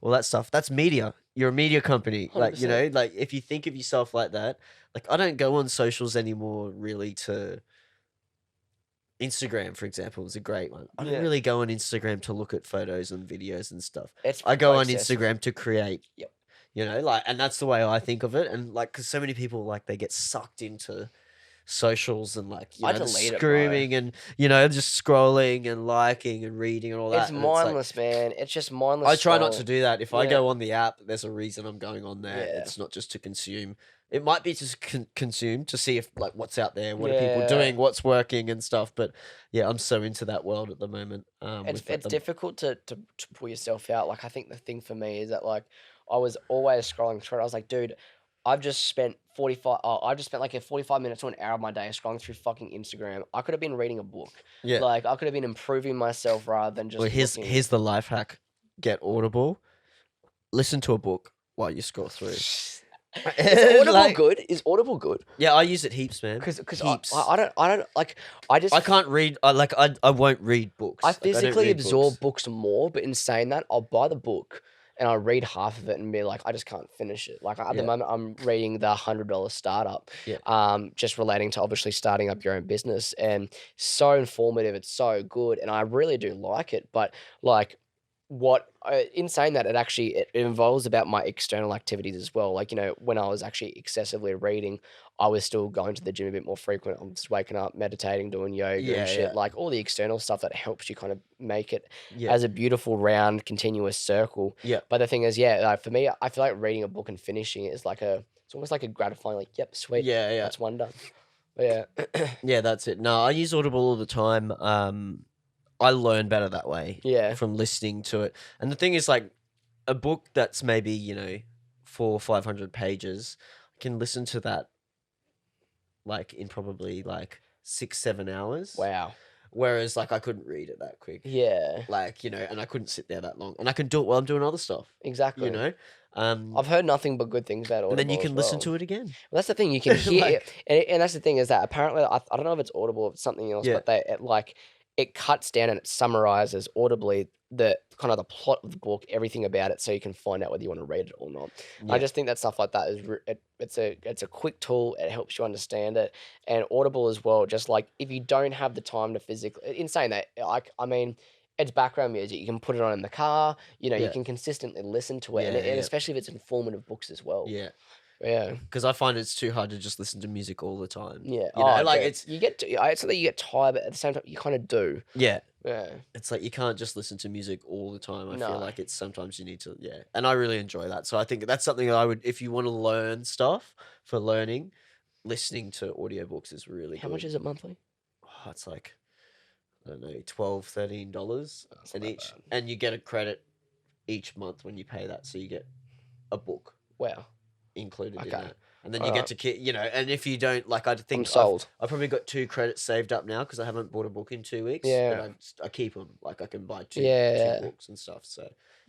All that stuff. That's media. You're a media company.
100%.
Like if you think of yourself like that, like I don't go on socials anymore really to Instagram, for example, is a great one. I don't really go on Instagram to look at photos and videos and stuff. I go on Instagram to create. And that's the way I think of it. And because so many people they get sucked into socials and screaming and just scrolling and liking and reading and all that.
It's mindless, man. It's just mindless.
I try not to do that. If I go on the app, there's a reason I'm going on there. It's not just to consume. It might be to consume to see if what's out there, what are people doing, what's working and stuff. But yeah, I'm so into that world at the moment.
It's difficult to pull yourself out. I think the thing for me is that I was always scrolling through it. I was like, dude, I've just spent 45. Oh, I just spent like a 45 minutes to an hour of my day scrolling through fucking Instagram. I could have been reading a book.
Yeah.
Like I could have been improving myself rather than just.
Well, here's the life hack: get Audible, listen to a book while you scroll through.
Is Audible good? Is Audible good?
Yeah, I use it heaps, man.
Because
heaps.
I don't like. I
can't read. I won't read books.
I physically absorb books more, but in saying that, I'll buy the book and I'll read half of it and be like, I just can't finish it. Like at the moment, I'm reading the $100 Startup. Just relating to obviously starting up your own business, and so informative. It's so good, and I really do like it. But like, in saying that, it involves about my external activities as well. Like, when I was actually excessively reading, I was still going to the gym a bit more frequent. I'm just waking up, meditating, doing yoga and shit. Like all the external stuff that helps you kind of make it as a beautiful round continuous circle. But the thing is, like for me, I feel like reading a book and finishing it is it's almost like a gratifying, like, yep, sweet. That's one done. But
yeah, that's it. No, I use Audible all the time. I learn better that way. From listening to it. And the thing is, like, a book that's maybe 400 or 500 pages, I can listen to that like in probably like 6-7 hours.
Wow.
Whereas like I couldn't read it that quick. Like, and I couldn't sit there that long, and I can do it while I'm doing other stuff.
Exactly. I've heard nothing but good things about Audible.
And then you can listen to it again.
Well, that's the thing, you can hear it, and that's the thing is that apparently I don't know if it's Audible or if it's something else, but it cuts down and it summarizes audibly the kind of the plot of the book, everything about it, so you can find out whether you want to read it or not. I just think that stuff like that is it's a quick tool. It helps you understand it, and Audible as well. Just like if you don't have the time to physically, in saying that, I mean, it's background music. You can put it on in the car. You can consistently listen to it, and especially if it's informative books as well. Yeah,
because I find it's too hard to just listen to music all the time.
It's something you get tired, but at the same time you kind of do.
Yeah. It's like you can't just listen to music all the time. I feel like it's sometimes you need to. And I really enjoy that. So I think that's something that I would, if you want to learn stuff for learning, listening to audiobooks is really
How
good.
much is it monthly?
Oh, it's like, I don't know, $12, $13 and each, and you get a credit each month when you pay that. So you get a book.
Wow.
Included in that, and then you get to and if you don't, like, I think
I'm sold.
I've probably got 2 credits saved up now because I haven't bought a book in 2 weeks. But I keep them, like I can buy two books and stuff. So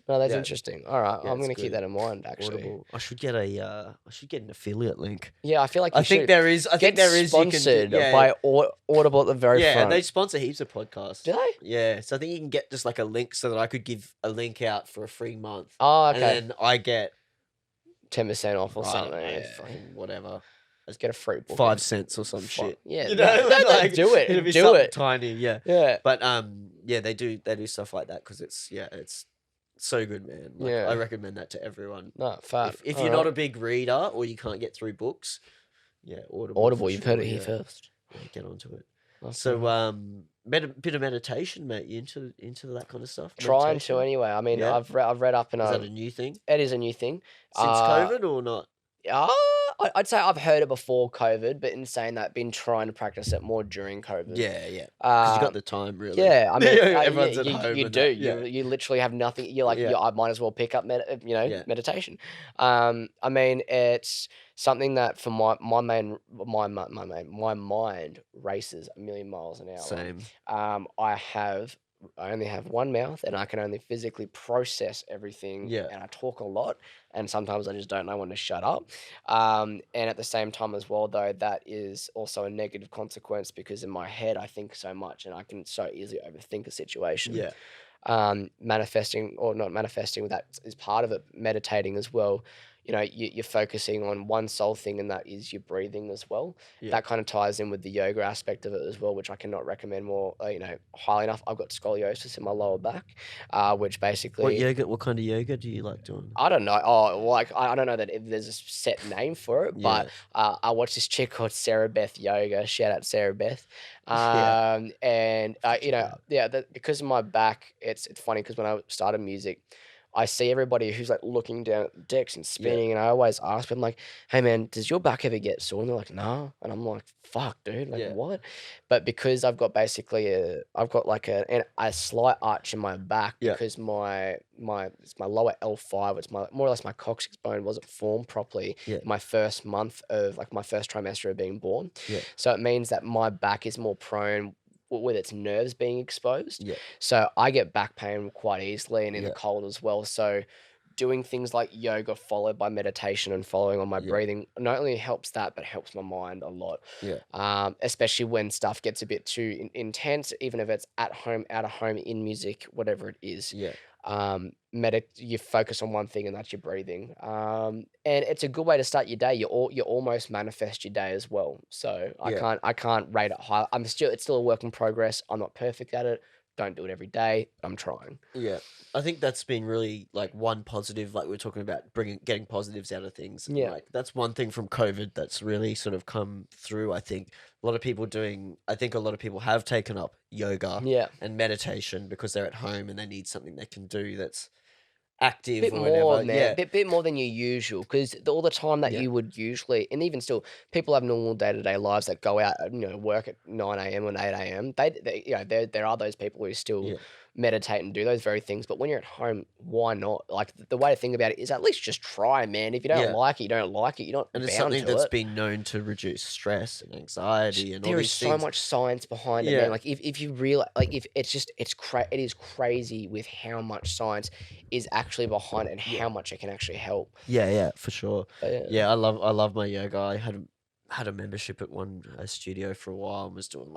no, that's interesting. All right, I'm gonna keep that in mind. Actually,
Audible. I should get an affiliate link.
Yeah, I feel like
I think there is.
Sponsored by Audible at the very front.
Yeah, and they sponsor heaps of podcasts.
Do they?
Yeah, so I think you can get just like a link so that I could give a link out for a free month.
Oh, okay.
And then I get
10% off or something.
Fucking whatever.
Let's get a free book.
5 cents or some shit.
Yeah,
like,
do it.
It'll be
do it.
Tiny, yeah. But they do stuff like that because it's so good, man. Like, I recommend that to everyone.
No, fab.
If you're not a big reader or you can't get through books, Audible.
You've heard it here first.
Yeah, get onto it. So, bit of meditation, mate. You into that kind of stuff?
Trying to anyway. I mean, I've read up and
is that a new thing?
It is a new thing
Since COVID or not?
I'd say I've heard it before COVID, but in saying that, been trying to practice it more during COVID.
Yeah. Because you got the time, really.
Yeah, I mean,
everyone's at home.
You do. You literally have nothing. You're like, I might as well pick up meditation. I mean, it's something that for my mind races a million miles an hour.
Same.
I only have one mouth, and I can only physically process everything. And I talk a lot, and sometimes I just don't know when to shut up. And at the same time as well, though, that is also a negative consequence because in my head I think so much, and I can so easily overthink a situation. Manifesting or not manifesting, that is part of it. Meditating as well. You're focusing on one sole thing, and that is your breathing as well. That kind of ties in with the yoga aspect of it as well, which I cannot recommend more, highly enough. I've got scoliosis in my lower back, which basically...
What kind of yoga do you like doing?
I don't know. I don't know that if there's a set name for it, but I watched this chick called Sarah Beth Yoga. Shout out Sarah Beth. And because of my back, it's funny because when I started music, I see everybody who's like looking down at the decks and spinning, and I always ask them like, "Hey man, does your back ever get sore?" And they're like, "Nah," and I'm like, "Fuck, dude, like what?" But because I've got basically I've got like a slight arch in my back because it's my lower L5, it's my more or less my coccyx bone wasn't formed properly my first month of like my first trimester of being born. So it means that my back is more prone with its nerves being exposed. So I get back pain quite easily and in the cold as well. So doing things like yoga followed by meditation and following on my breathing not only helps that, but helps my mind a lot. Especially when stuff gets a bit too intense, even if it's at home, out of home, in music, whatever it is. You focus on one thing, and that's your breathing. And it's a good way to start your day. You almost manifest your day as well. So I can't rate it high. It's still a work in progress. I'm not perfect at it. Don't do it every day. I'm trying.
Yeah. I think that's been really like one positive, like we're talking about getting positives out of things. And, like that's one thing from COVID that's really sort of come through. I think a lot of people have taken up yoga and meditation because they're at home and they need something they can do that's active
bit
or
more,
whatever.
man. Bit more than your usual, because all the time that you would usually, and even still, people have normal day-to-day lives that go out, work at 9 a.m. and 8 a.m. There are those people who still meditate and do those very things. But when you're at home, why not? Like the way to think about it is at least just try, man. If you don't like it, you don't like it. You're not
And it's
bound
something
to
that's
it.
been known to reduce stress and anxiety and all
There
these
is
things.
so much science behind it, man. Like if you realize, like if it is crazy with how much science is actually behind it and how much it can actually help.
Yeah, for sure.
But
I love my yoga. I had a membership at a studio for a while and was doing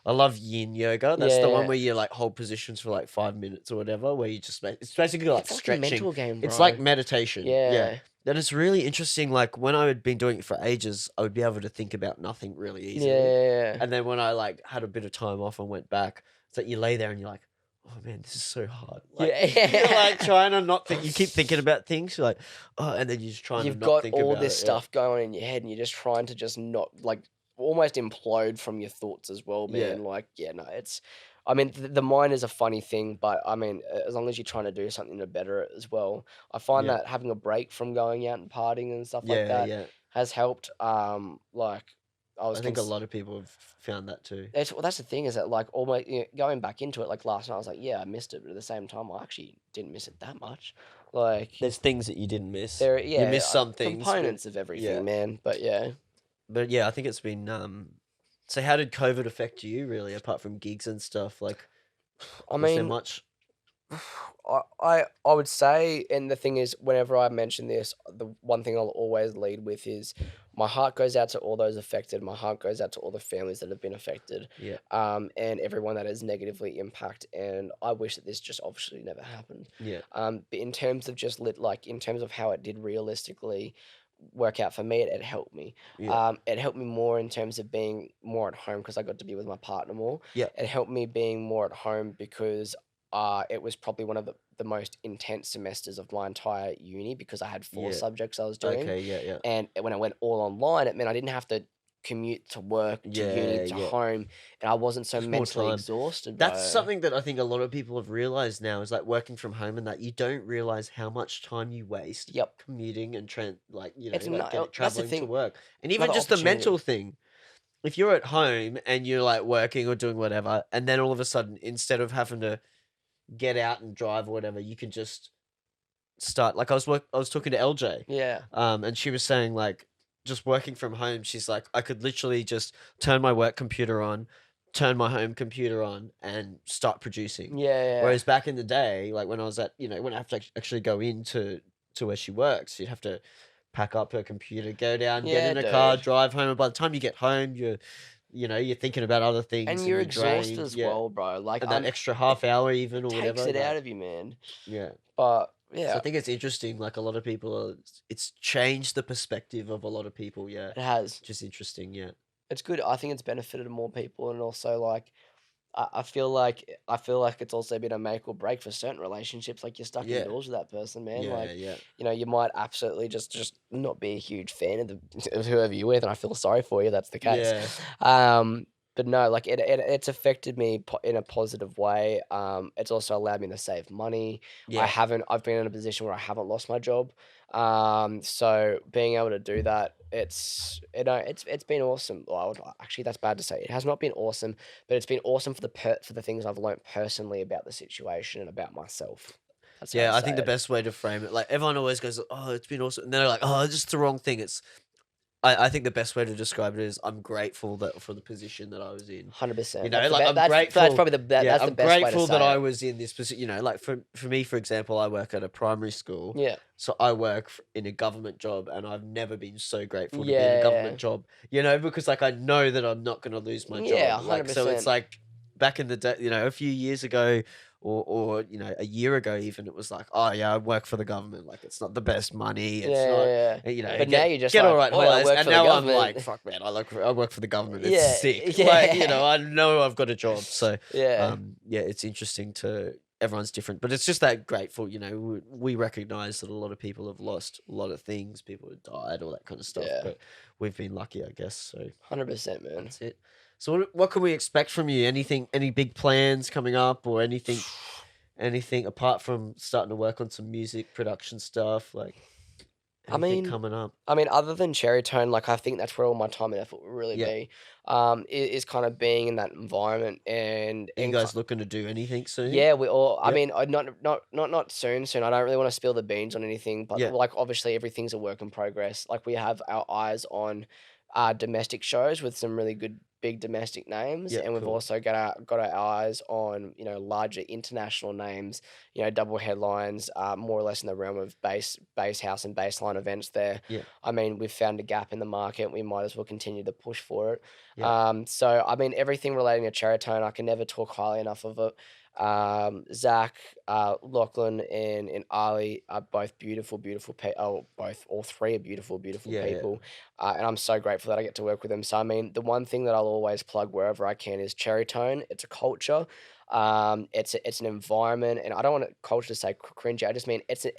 I love yin yoga. That's the one where you like hold positions for like 5 minutes or whatever, where you just it's basically like
it's
stretching.
like a mental game, bro.
It's like meditation.
Yeah.
That is really interesting. Like when I had been doing it for ages, I would be able to think about nothing really easily.
Yeah.
And then when I like had a bit of time off and went back, it's like you lay there and you're like, oh man, this is so hard. Like, you're like trying to not think. You keep thinking about things. You're like, oh, and then you're just trying to not think about it.
You've got all this stuff going on in your head, and you're just trying to just not like almost implode from your thoughts as well, man. Like, no, it's. I mean, the mind is a funny thing, but I mean, as long as you're trying to do something to better it as well, I find that having a break from going out and partying and stuff like that has helped. Like.
I think a lot of people have found that too.
That's the thing, is that like almost going back into it, like last night I was like, yeah, I missed it, but at the same time I actually didn't miss it that much. Like
there's things that you didn't miss.
You
missed some things,
components of everything, man. But
I think it's been so how did COVID affect you really, apart from gigs and stuff? Like
I
was there
mean,
much?
I would say, and the thing is, whenever I mention this, the one thing I'll always lead with is my heart goes out to all those affected. My heart goes out to all the families that have been affected. And everyone that is negatively impacted. And I wish that this just obviously never happened. But in terms of in terms of how it did realistically work out for me, it helped me. It helped me more in terms of being more at home because I got to be with my partner more. It helped me being more at home because it was probably one of the most intense semesters of my entire uni because I had 4 subjects I was doing. And when I went all online, it meant I didn't have to commute to work, to uni, to home, and I wasn't so mentally exhausted.
That's something that I think a lot of people have realized now is like working from home, and that you don't realize how much time you waste commuting and traveling to work. And even just the mental thing. If you're at home and you're like working or doing whatever, and then all of a sudden, instead of having to get out and drive or whatever, you can just start. Like I was talking to LJ, and she was saying like just working from home. She's like, I could literally just turn my work computer on, turn my home computer on, and start producing. Whereas back in the day, like when I was when I have to actually go into where she works, you'd have to pack up her computer, go down, get in a car, drive home, and by the time you get home, you're thinking about other things.
And you're exhausted as well, bro. Like
and that extra half hour even or whatever.
Takes it out of you, man.
But
so
I think it's interesting. Like a lot of people it's changed the perspective of a lot of people.
It has.
Just interesting.
It's good. I think it's benefited more people, and also like I feel like it's also been a make or break for certain relationships. Like you're stuck indoors with that person, man. You might absolutely just not be a huge fan of whoever you're with, and I feel sorry for you. That's the case. but no, like it's affected me in a positive way. It's also allowed me to save money.
Yeah.
I've been in a position where I haven't lost my job. So being able to do that, it's been awesome. Well, actually, that's bad to say. It has not been awesome, but it's been awesome for the things I've learned personally about the situation and about myself. That's how
Yeah,
I
I
say
think the
it.
best way to frame it, like everyone always goes, "Oh, it's been awesome," and they're like, "Oh, it's just the wrong thing." I think the best way to describe it is I'm grateful that for the position that I was in.
100%.
You know,
That's the
like I'm
that's
grateful.
probably
Yeah,
that's the
I'm
best way to
grateful that
say
I
it.
was in this position. You know, like for me, for example, I work at a primary school.
Yeah.
So I work in a government job, and I've never been so grateful to be in a
Yeah.
government job. You know, because like I know that I'm not going to lose my
Yeah,
job. Like so, it's
100%.
like back in the day, you know, a few years ago, or you know, a year ago even, it was like, oh yeah, I work for the government. Like it's not the best money. It's not,
Yeah.
you know,
But now you're just
get all
like,
right
"Oi, I
holidays.
work
And
for the
now I'm like,
government."
fuck man, I work for the government. It's
Yeah,
sick. Like you
yeah.
know, I know I've got a job. So
Yeah.
yeah, it's interesting to. Everyone's different, but it's just that grateful, you know, we recognize that a lot of people have lost a lot of things, people have died, all that kind of stuff,
Yeah.
but we've been lucky, I guess. So
100%, man.
that's it. So what can we expect from you? Anything, any big plans coming up, or anything apart from starting to work on some music production stuff, like
I
anything
mean,
coming up?
other than Cherry Tone, like I think that's where all my time and effort will really
Yeah.
be. Is kind of being in that environment and
Are you
and
guys looking to do anything soon?
yeah, we all. I
Yep.
mean, not soon. Soon. I don't really want to spill the beans on anything, but
Yeah.
like obviously everything's a work in progress. Like we have our eyes on domestic shows with some really good big domestic names,
Yeah,
and we've
cool.
also got our eyes on larger international names. Double headlines, more or less in the realm of bass house and baseline events. There,
Yeah.
I mean, we've found a gap in the market. We might as well continue to push for it.
Yeah.
So I mean, everything relating to Cheritone, I can never talk highly enough of it. Zach, Lachlan, and Ali are both beautiful, beautiful people. All three are beautiful, beautiful
Yeah.
people. And I'm so grateful that I get to work with them. So, I mean, the one thing that I'll always plug wherever I can is Cherry Tone. It's a culture. It's an environment, and I don't want culture to say cringy. I just mean it's a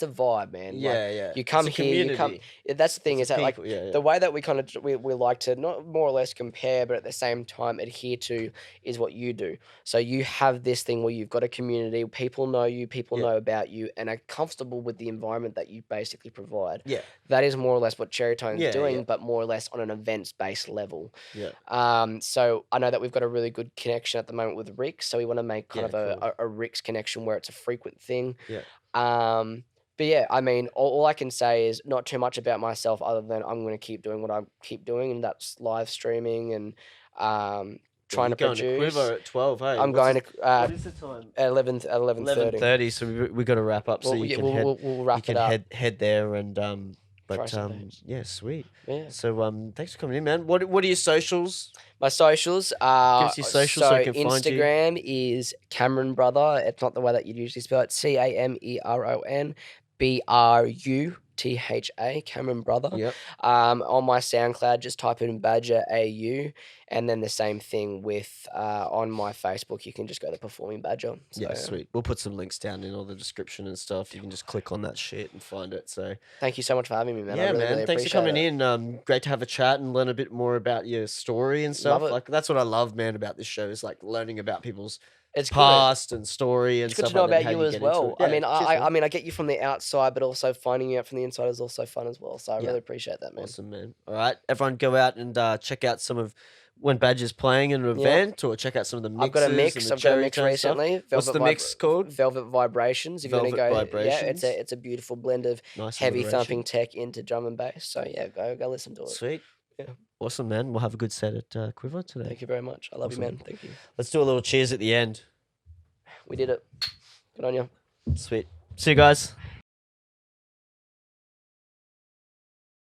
vibe, man. Like
Yeah.
you come
It's a
here, you come.
community.
That's the thing
It's
is that like
people. Yeah.
the way that we kind of we like to not more or less compare, but at the same time adhere to is what you do. So you have this thing where you've got a community, people know you, people
Yeah.
know about you, and are comfortable with the environment that you basically provide.
Yeah.
That is more or less what Cherry Tone's
Yeah.
doing,
Yeah.
but more or less on an events based level.
Yeah.
So I know that we've got a really good connection at the moment with Rick, so we want to make kind of
cool.
a Rick's connection where it's a frequent thing.
Yeah.
But yeah, I mean, all I can say is not too much about myself other than I'm going to keep doing what I keep doing, and that's live streaming and trying to
Going to
produce.
Quiver at 12, hey?
I'm going to
what is the time?
at 11:30.
11:30. So we got to wrap up. So
Well,
you
yeah,
can head.
we'll wrap
You can
it up.
head there and
Throw
But
some beans.
yeah, sweet.
Yeah.
So thanks for coming in, man. What are your socials?
My socials,
Give us your socials so I can find you.
Instagram is Cameron Brother. It's not the way that you'd usually spell it. CameronBrutha. Cameron Brother.
Yep.
On my SoundCloud, just type in Badger AU, and then the same thing with on my Facebook. You can just go to Performing Badger. So,
Yeah, sweet. We'll put some links down in all the description and stuff. You can just click on that shit and find it. So
thank you so much for having me, man. I
yeah,
really,
man.
really
Thanks for
appreciate
coming
it.
in. Great to have a chat and learn a bit more about your story and stuff.
Love it.
Like that's what I love, man, about this show is like learning about people's
It's good.
past and story and
It's good
stuff
to know
like that,
about
how
you as
get into
well.
it.
I mean,
Yeah, cheers, man.
I mean, I get you from the outside, but also finding you out from the inside is also fun as well. So I
Yeah.
really appreciate that, man.
Awesome, man. All right, everyone, go out and check out some of when Badger's playing in an
Yeah.
event, or check out some of the mixes.
I've got a mix.
and the
I've got a
Cherry
mix
Tone stuff.
recently.
What's the mix called?
Velvet Vibrations. If
Velvet
you're gonna go,
Vibrations.
yeah, it's a beautiful blend of
Nice
heavy
alliteration.
thumping tech into drum and bass. So yeah, go listen to it.
Sweet.
Yeah.
Awesome, man. We'll have a good set at Quiver today.
Thank you very much. I love
Awesome.
you, man. Thank you.
Let's do a little cheers at the end.
We did it. Good on you.
Sweet. See you guys.